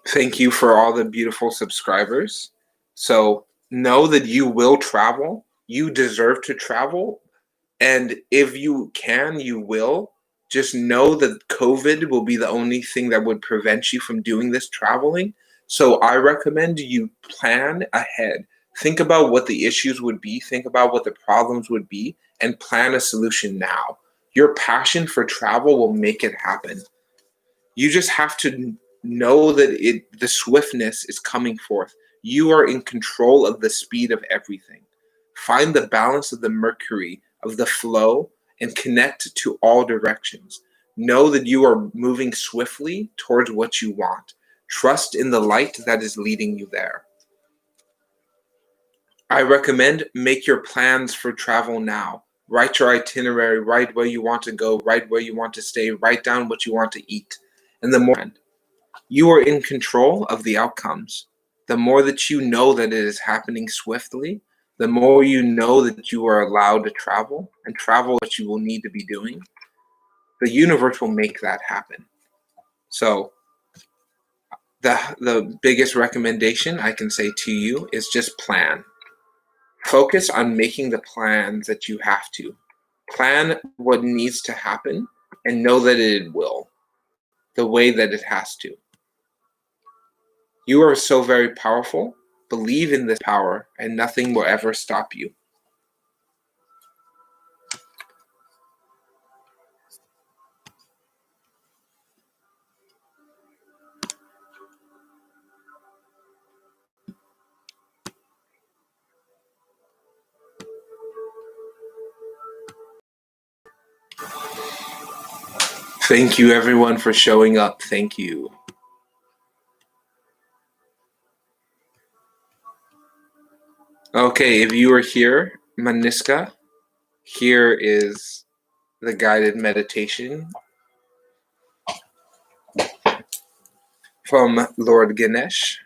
Thank you for all the beautiful subscribers. So know that you will travel. You deserve to travel. And if you can, you will. Just know that COVID will be the only thing that would prevent you from doing this traveling. So I recommend you plan ahead. Think about what the issues would be, think about what the problems would be, and plan a solution now. Your passion for travel will make it happen. You just have to know that the swiftness is coming forth. You are in control of the speed of everything. Find the balance of the mercury, of the flow, and connect to all directions. Know that you are moving swiftly towards what you want. Trust in the light that is leading you there. I recommend make your plans for travel now. Write your itinerary, write where you want to go, write where you want to stay, write down what you want to eat. And the more you are in control of the outcomes, the more that you know that it is happening swiftly, the more you know that you are allowed to travel and travel what you will need to be doing, the universe will make that happen. So the biggest recommendation I can say to you is just plan. Focus on making the plans that you have to. Plan what needs to happen and know that it will, the way that it has to. You are so very powerful. Believe in this power and nothing will ever stop you. Thank you everyone for showing up. Thank you. Okay, if you are here, Maniska, here is the guided meditation from Lord Ganesh.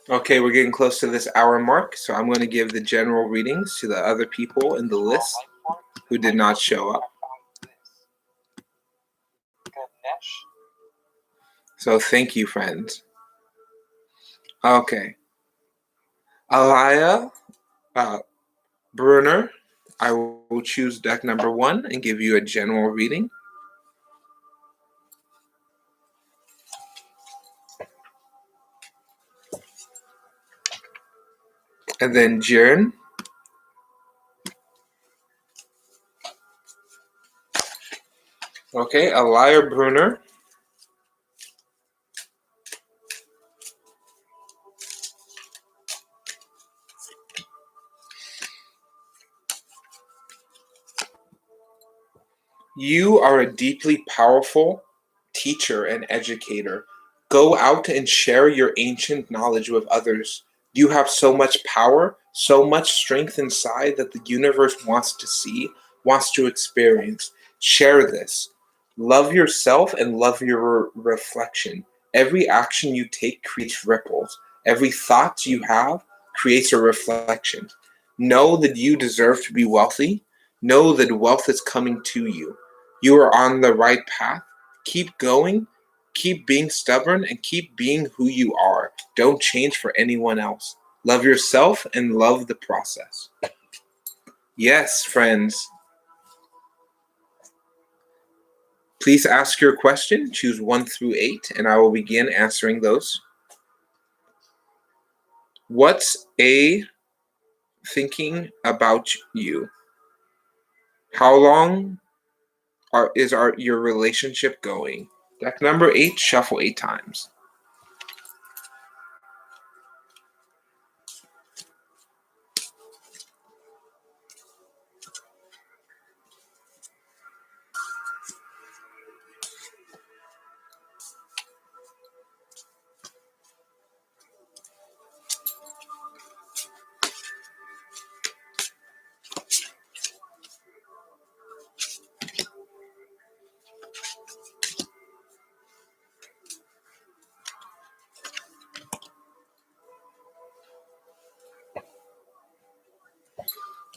Okay, we're getting close to this hour mark, so I'm going to give the general readings to the other people in the list who did not show up. So thank you, friends. Okay. Alaya Brunner, I will choose deck number 1 and give you a general reading. And then Jern. Okay, Alaya Brunner. You are a deeply powerful teacher and educator. Go out and share your ancient knowledge with others. You have so much power, so much strength inside that the universe wants to see, wants to experience. Share this. Love yourself and love your reflection. Every action you take creates ripples. Every thought you have creates a reflection. Know that you deserve to be wealthy. Know that wealth is coming to you. You are on the right path. Keep going, keep being stubborn, and keep being who you are. Don't change for anyone else. Love yourself and love the process. Yes, friends. Please ask your question. Choose 1 through 8, and I will begin answering those. What's A thinking about you? How long is your relationship going? Deck number 8, shuffle 8 times.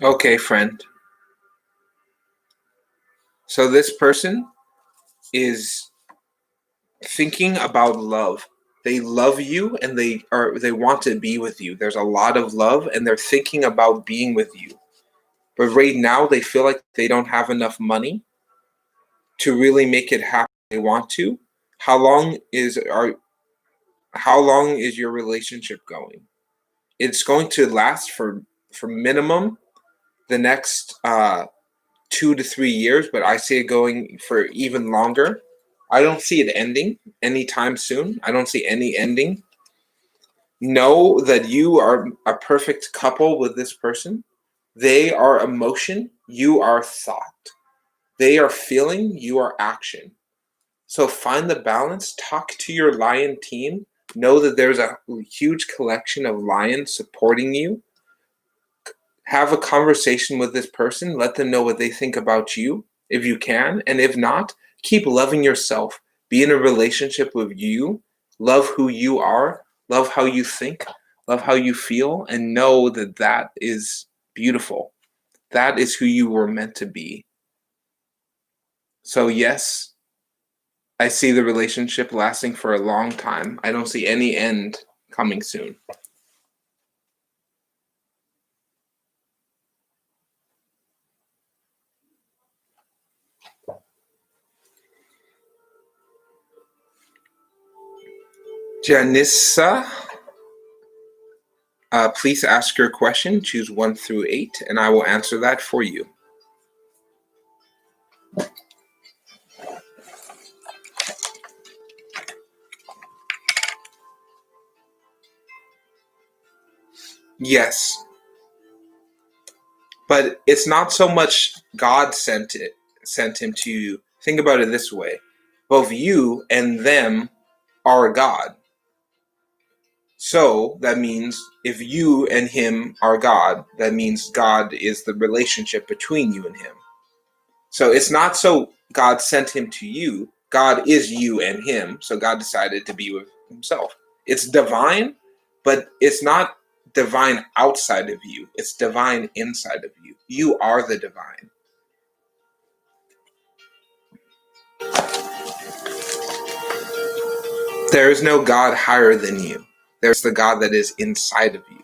Okay, friend. So this person is thinking about love. They love you and they want to be with you. There's a lot of love and they're thinking about being with you. But right now they feel like they don't have enough money to really make it happen they want to. How long is your relationship going? It's going to last for minimum the next 2 to 3 years, but I see it going for even longer. I don't see it ending anytime soon. I don't see any ending. Know that you are a perfect couple with this person. They are emotion, you are thought. They are feeling, you are action. So find the balance, talk to your lion team. Know that there's a huge collection of lions supporting you. Have a conversation with this person. Let them know what they think about you, if you can. And if not, keep loving yourself. Be in a relationship with you. Love who you are. Love how you think. Love how you feel. And know that that is beautiful. That is who you were meant to be. So yes, I see the relationship lasting for a long time. I don't see any end coming soon. Janissa, please ask your question. Choose 1 through 8, and I will answer that for you. Yes, but it's not so much God sent him to you. Think about it this way: both you and them are God. So that means if you and him are God, that means God is the relationship between you and him. So it's not so God sent him to you. God is you and him. So God decided to be with himself. It's divine, but it's not divine outside of you. It's divine inside of you. You are the divine. There is no God higher than you. There's the God that is inside of you.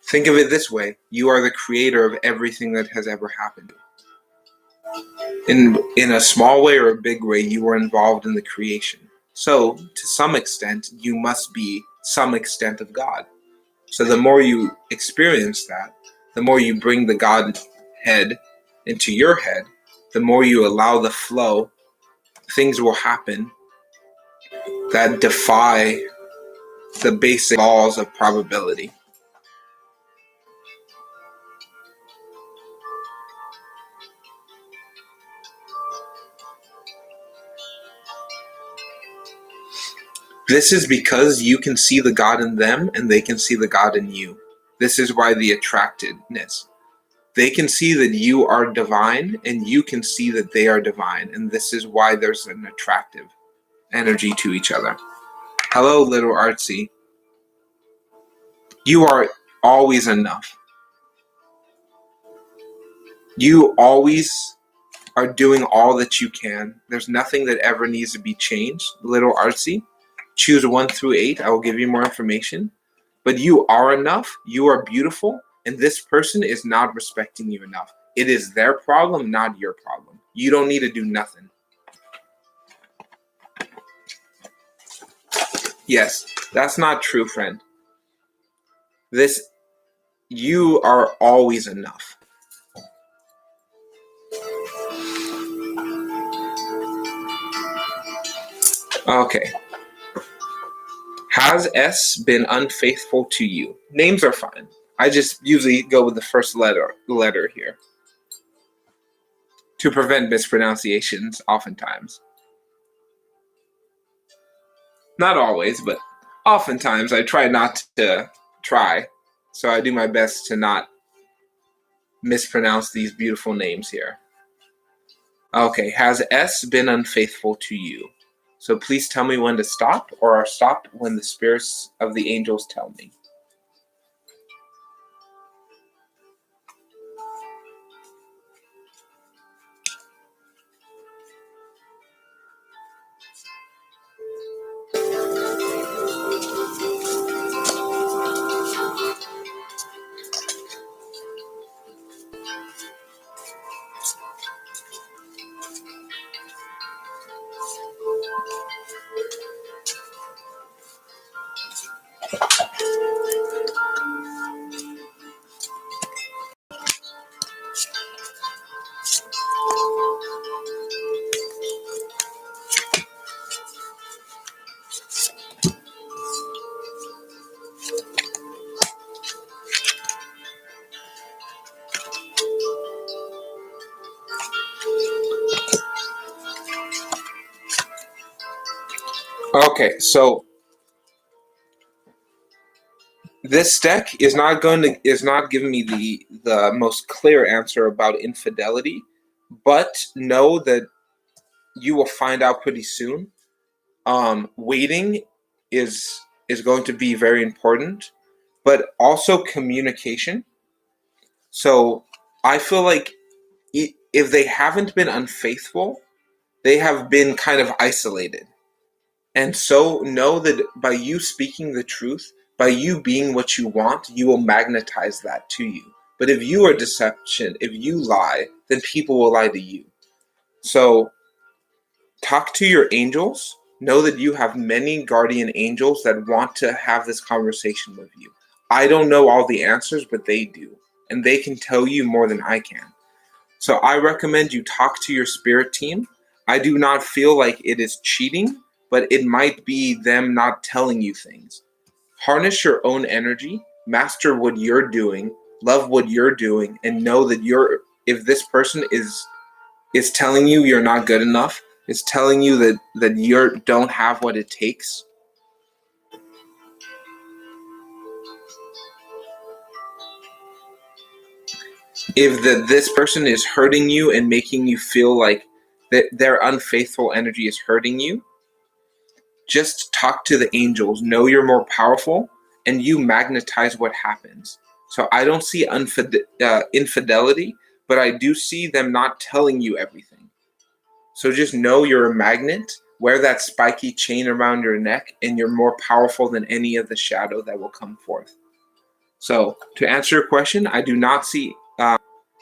Think of it this way: you are the creator of everything that has ever happened. In a small way or a big way, you were involved in the creation. So, to some extent, you must be some extent of God. So the more you experience that, the more you bring the God head into your head, the more you allow the flow, things will happen that defy the basic laws of probability. This is because you can see the God in them and they can see the God in you. This is why the attractedness. They can see that you are divine and you can see that they are divine. And this is why there's an attractive energy to each other. Hello, little artsy. You are always enough. You always are doing all that you can. There's nothing that ever needs to be changed. Little Artsy, choose 1 through 8. I will give you more information. But you are enough. You are beautiful. And this person is not respecting you enough. It is their problem, not your problem. You don't need to do nothing. Yes, that's not true, friend. You are always enough. Okay. Has S been unfaithful to you? Names are fine. I just usually go with the first letter here to prevent mispronunciations oftentimes. Not always, but oftentimes I try not to try. So I do my best to not mispronounce these beautiful names here. Okay, has S been unfaithful to you? So please tell me when to stop, or I'll stop when the spirits of the angels tell me. Okay, so this deck is not giving me the most clear answer about infidelity, but know that you will find out pretty soon. Waiting is going to be very important, but also communication. So I feel like if they haven't been unfaithful, they have been kind of isolated. And so know that by you speaking the truth, by you being what you want, you will magnetize that to you. But if you are deception, if you lie, then people will lie to you. So talk to your angels. Know that you have many guardian angels that want to have this conversation with you. I don't know all the answers, but they do. And they can tell you more than I can. So I recommend you talk to your spirit team. I do not feel like it is cheating, but it might be them not telling you things. Harness your own energy, master what you're doing, love what you're doing, and know that if this person is telling you you're not good enough, is telling you that you don't have what it takes. If this person is hurting you and making you feel like that their unfaithful energy is hurting you, just talk to the angels. Know you're more powerful, and you magnetize what happens. So I don't see infidelity, but I do see them not telling you everything. So just know you're a magnet. Wear that spiky chain around your neck, and you're more powerful than any of the shadow that will come forth. So to answer your question, I do not see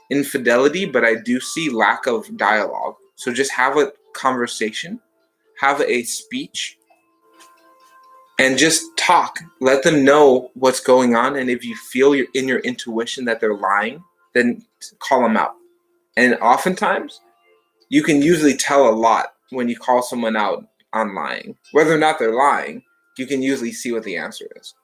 infidelity, but I do see lack of dialogue. So just have a conversation, have a speech, and just talk. Let them know what's going on, and if you feel in your intuition that they're lying, then call them out. And oftentimes, you can usually tell a lot when you call someone out on lying. Whether or not they're lying, you can usually see what the answer is.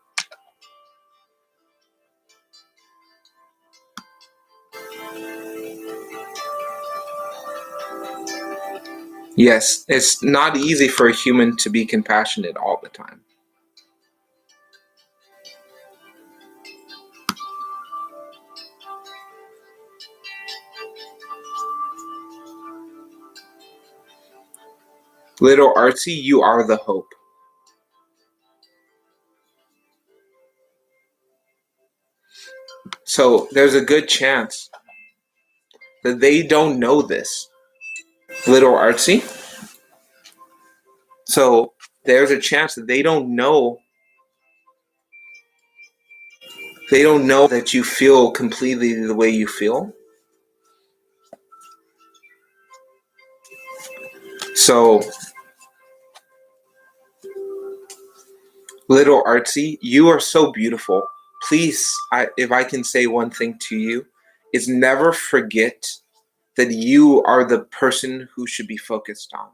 Yes, it's not easy for a human to be compassionate all the time. Little Artsy, you are the hope. So there's a good chance that they don't know this. Little artsy. So there's a chance that they don't know that you feel completely the way you feel. So, little artsy, you are so beautiful. Please, if I can say one thing to you, is never forget that you are the person who should be focused on.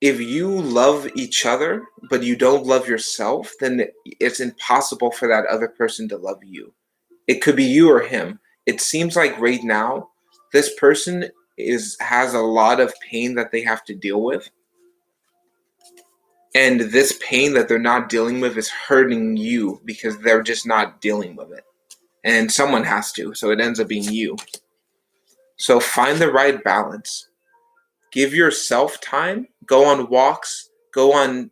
If you love each other, but you don't love yourself, then it's impossible for that other person to love you. It could be you or him. It seems like right now, this person has a lot of pain that they have to deal with. And this pain that they're not dealing with is hurting you because they're just not dealing with it. And someone has to, so it ends up being you. So find the right balance. Give yourself time. Go on walks. Go on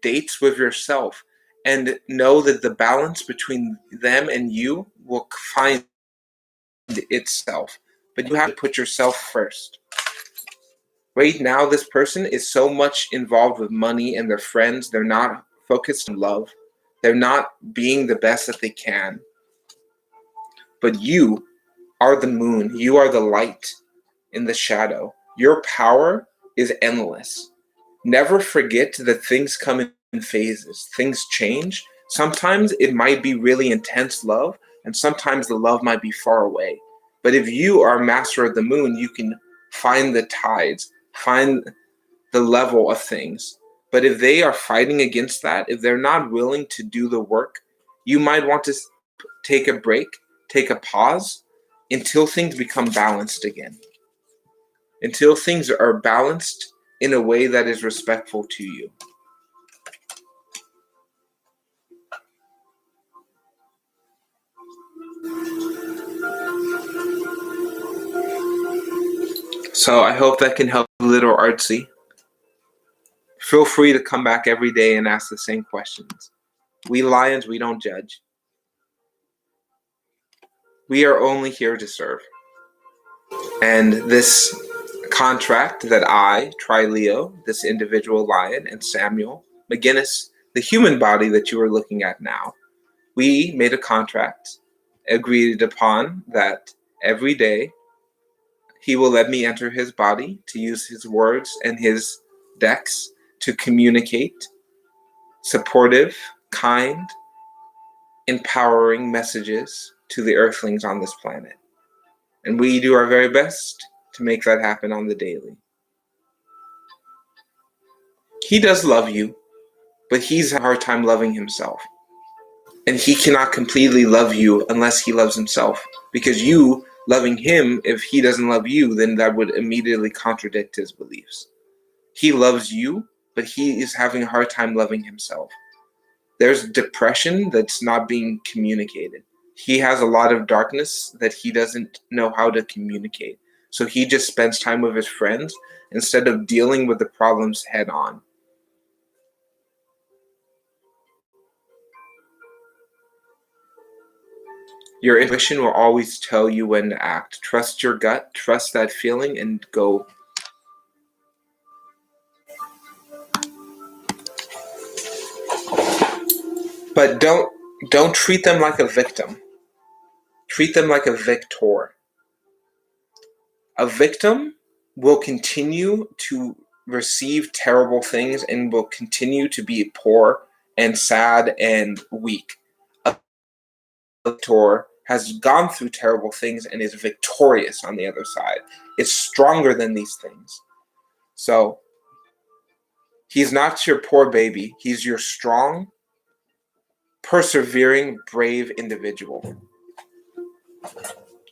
dates with yourself. And know that the balance between them and you will find itself. But you have to put yourself first. Right now, this person is so much involved with money and their friends. They're not focused on love. They're not being the best that they can. But you are the moon. You are the light in the shadow. Your power is endless. Never forget that things come in phases. Things change. Sometimes it might be really intense love, and sometimes the love might be far away. But if you are master of the moon, you can find the tides, find the level of things. But if they are fighting against that, if they're not willing to do the work, you might want to take a break, take a pause until things become balanced again. Until things are balanced in a way that is respectful to you. So I hope that can help little artsy. Feel free to come back every day and ask the same questions. We lions, we don't judge. We are only here to serve. And this contract that I, Trileo, this individual lion, and Samuel McGinnis, the human body that you are looking at now, we made a contract, agreed upon that every day he will let me enter his body to use his words and his decks to communicate supportive, kind, empowering messages to the earthlings on this planet. And we do our very best to make that happen on the daily. He does love you, but he's having a hard time loving himself. And he cannot completely love you unless he loves himself. Because you loving him, if he doesn't love you, then that would immediately contradict his beliefs. He loves you, but he is having a hard time loving himself. There's depression that's not being communicated. He has a lot of darkness that he doesn't know how to communicate. So he just spends time with his friends instead of dealing with the problems head on. Your intuition will always tell you when to act. Trust your gut, trust that feeling, and go. But don't treat them like a victim. Treat them like a victor. A victim will continue to receive terrible things and will continue to be poor and sad and weak. A victor has gone through terrible things and is victorious on the other side. It's stronger than these things. So he's not your poor baby. He's your strong, persevering, brave individual.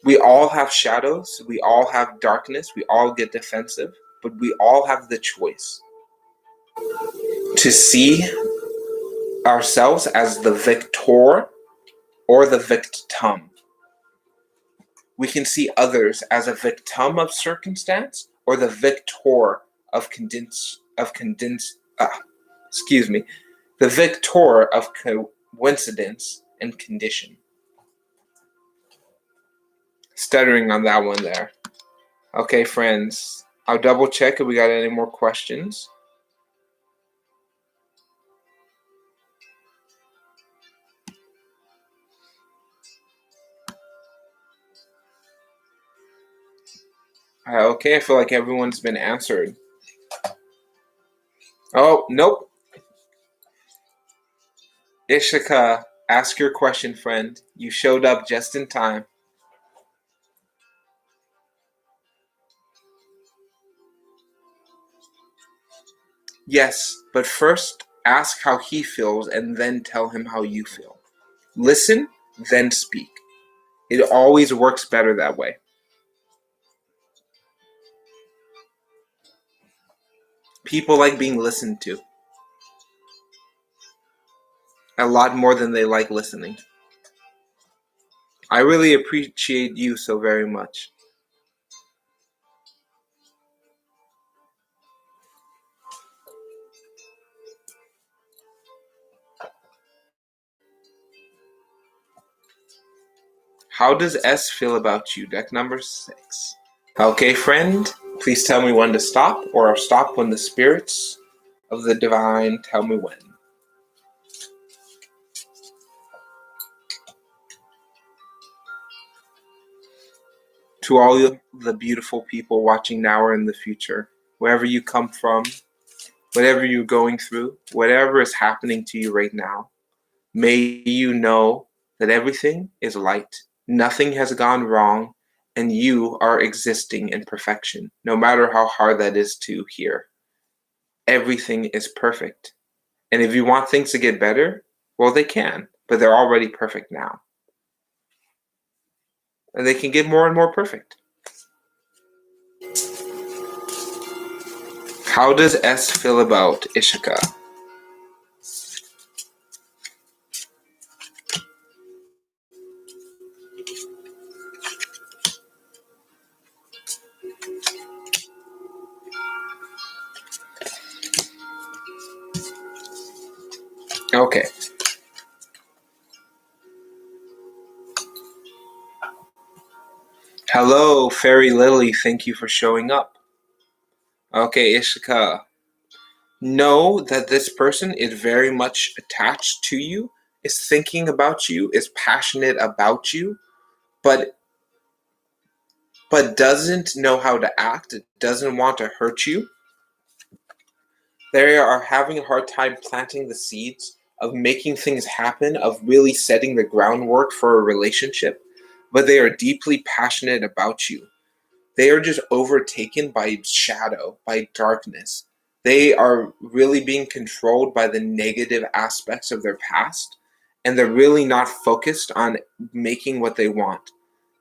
We all have shadows. We all have darkness. We all get defensive. But we all have the choice to see ourselves as the victor or the victim. We can see others as a victim of circumstance or the victor of the victor of coincidence and condition. stuttering on that one there. Okay, friends. I'll double check if we got any more questions. Okay, I feel like everyone's been answered. Oh, nope. Ishika, ask your question, friend. You showed up just in time. Yes, but first ask how he feels and then tell him how you feel. Listen, then speak. It always works better that way. People like being listened to a lot more than they like listening. I really appreciate you so very much. How does S feel about you? Deck number 6. Okay, friend, please tell me when to stop, or stop when the spirits of the divine tell me when. To all the beautiful people watching now or in the future, wherever you come from, whatever you're going through, whatever is happening to you right now, may you know that everything is light. Nothing has gone wrong, and you are existing in perfection, no matter how hard that is to hear. Everything is perfect. And if you want things to get better, well, they can, but they're already perfect now. And they can get more and more perfect. How does S feel about Ishika? Okay. Hello, Fairy Lily. Thank you for showing up. Okay, Ishika. Know that this person is very much attached to you, is thinking about you, is passionate about you, but doesn't know how to act, doesn't want to hurt you. They are having a hard time planting the seeds of making things happen, of really setting the groundwork for a relationship, but they are deeply passionate about you. They are just overtaken by shadow, by darkness. They are really being controlled by the negative aspects of their past, and they're really not focused on making what they want.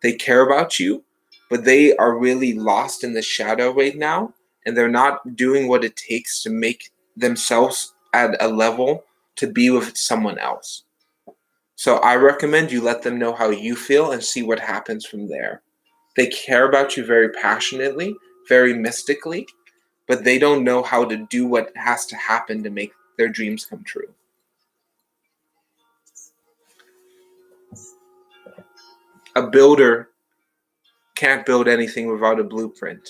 They care about you, but they are really lost in the shadow right now, and they're not doing what it takes to make themselves at a level to be with someone else. So I recommend you let them know how you feel and see what happens from there. They care about you very passionately, very mystically, but they don't know how to do what has to happen to make their dreams come true. A builder can't build anything without a blueprint.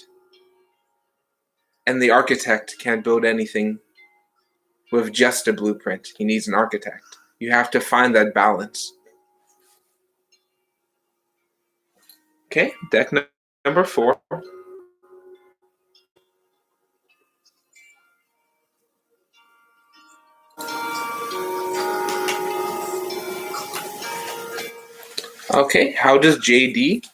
And the architect can't build anything with just a blueprint. He needs an architect. You have to find that balance. Okay, deck number 4. Okay, how does JD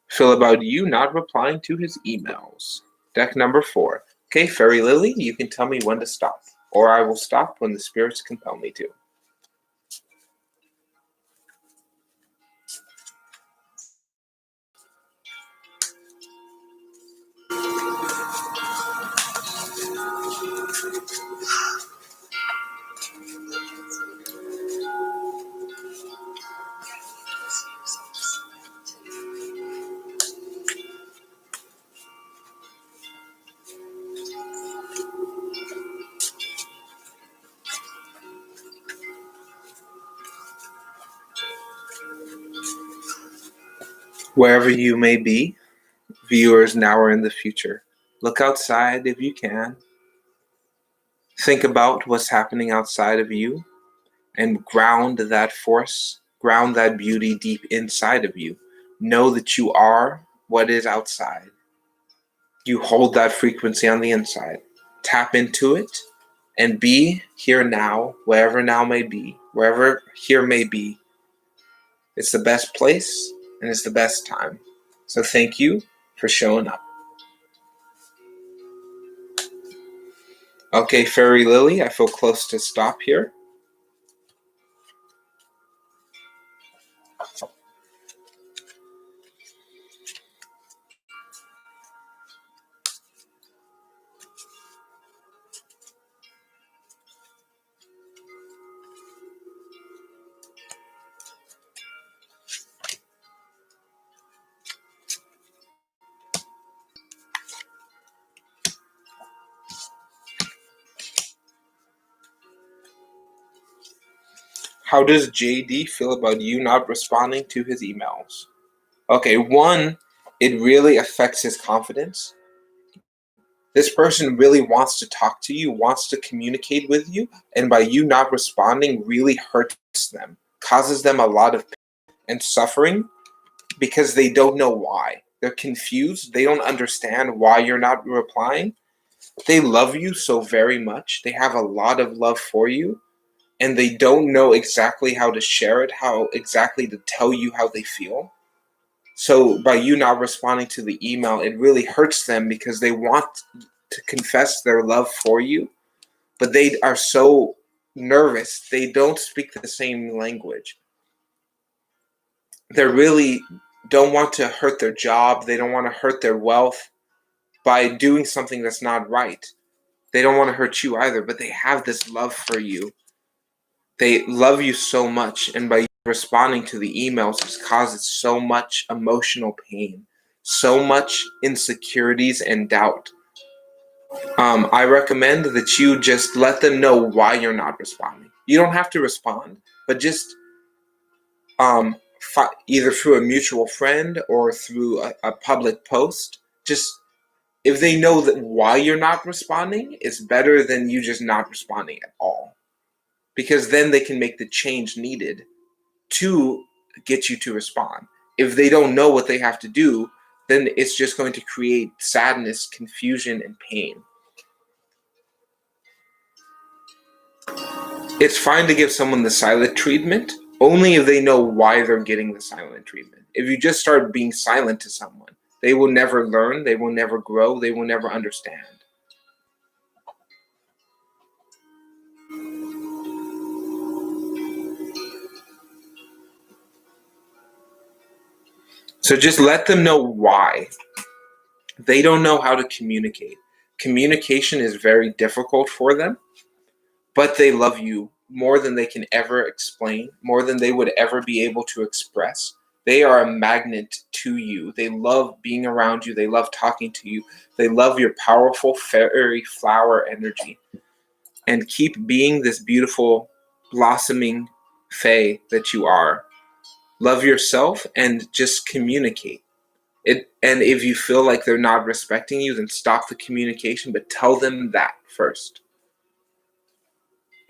feel about you not replying to his emails? Deck number 4. Okay, Fairy Lily, you can tell me when to stop, or I will stop when the spirits compel me to. Wherever you may be, viewers now or in the future, look outside if you can. Think about what's happening outside of you and ground that force, ground that beauty deep inside of you. Know that you are what is outside. You hold that frequency on the inside. Tap into it and be here now, wherever now may be, wherever here may be. It's the best place and it's the best time. So thank you for showing up. Okay, Fairy Lily, I feel close to stop here. How does JD feel about you not responding to his emails? Okay, one, it really affects his confidence. This person really wants to talk to you, wants to communicate with you, and by you not responding really hurts them, causes them a lot of pain and suffering because they don't know why. They're confused. They don't understand why you're not replying. They love you so very much. They have a lot of love for you, and they don't know exactly how to share it, how exactly to tell you how they feel. So by you not responding to the email, it really hurts them because they want to confess their love for you, but they are so nervous. They don't speak the same language. They really don't want to hurt their job. They don't want to hurt their wealth by doing something that's not right. They don't want to hurt you either, but they have this love for you. They love you so much, and by responding to the emails, it causes so much emotional pain, so much insecurities and doubt. I recommend that you just let them know why you're not responding. You don't have to respond, but just either through a mutual friend or through a public post, just if they know that why you're not responding, it's better than you just not responding at all. Because then they can make the change needed to get you to respond. If they don't know what they have to do, then it's just going to create sadness, confusion, and pain. It's fine to give someone the silent treatment, only if they know why they're getting the silent treatment. If you just start being silent to someone, they will never learn, they will never grow, they will never understand. So just let them know why. They don't know how to communicate. Communication is very difficult for them, but they love you more than they can ever explain, more than they would ever be able to express. They are a magnet to you. They love being around you. They love talking to you. They love your powerful fairy flower energy. And keep being this beautiful, blossoming fae that you are. Love yourself and just communicate. And if you feel like they're not respecting you, then stop the communication, but tell them that first.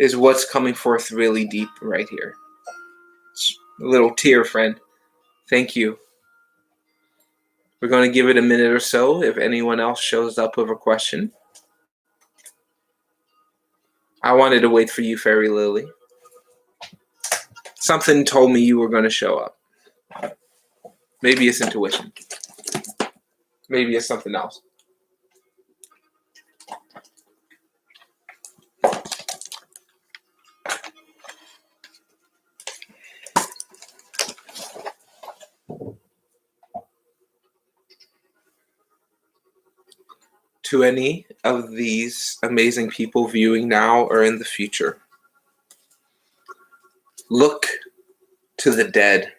Is what's coming forth really deep right here. A little tear, friend. Thank you. We're going to give it a minute or so if anyone else shows up with a question. I wanted to wait for you, Fairy Lily. Something told me you were going to show up. Maybe it's intuition. Maybe it's something else. To any of these amazing people viewing now or in the future, look to the dead.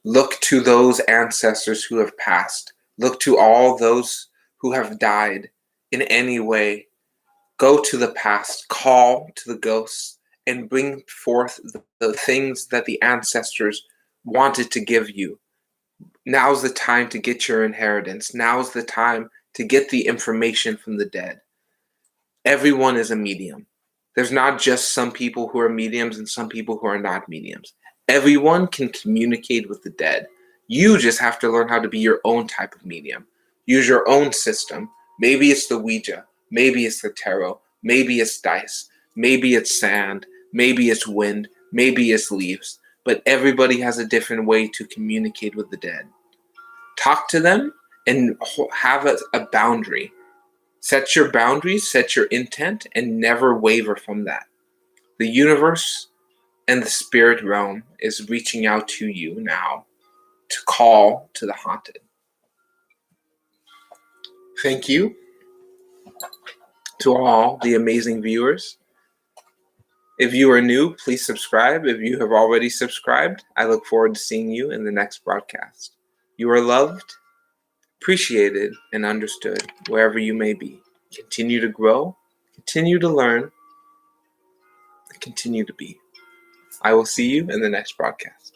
Look to those ancestors who have passed. Look to all those who have died in any way. Go to the past, call to the ghosts, and bring forth the things that the ancestors wanted to give you. Now's the time to get your inheritance. Now's the time to get the information from the dead. Everyone is a medium. There's not just some people who are mediums and some people who are not mediums. Everyone can communicate with the dead. You just have to learn how to be your own type of medium. Use your own system. Maybe it's the Ouija. Maybe it's the tarot. Maybe it's dice. Maybe it's sand. Maybe it's wind. Maybe it's leaves. But everybody has a different way to communicate with the dead. Talk to them and have a boundary. Set your boundaries, set your intent, and never waver from that. The universe and the spirit realm is reaching out to you now to call to the haunted. Thank you to all the amazing viewers. If you are new, please subscribe. If you have already subscribed, I look forward to seeing you in the next broadcast. You are loved, appreciated, and understood wherever you may be. Continue to grow, continue to learn, and continue to be. I will see you in the next broadcast.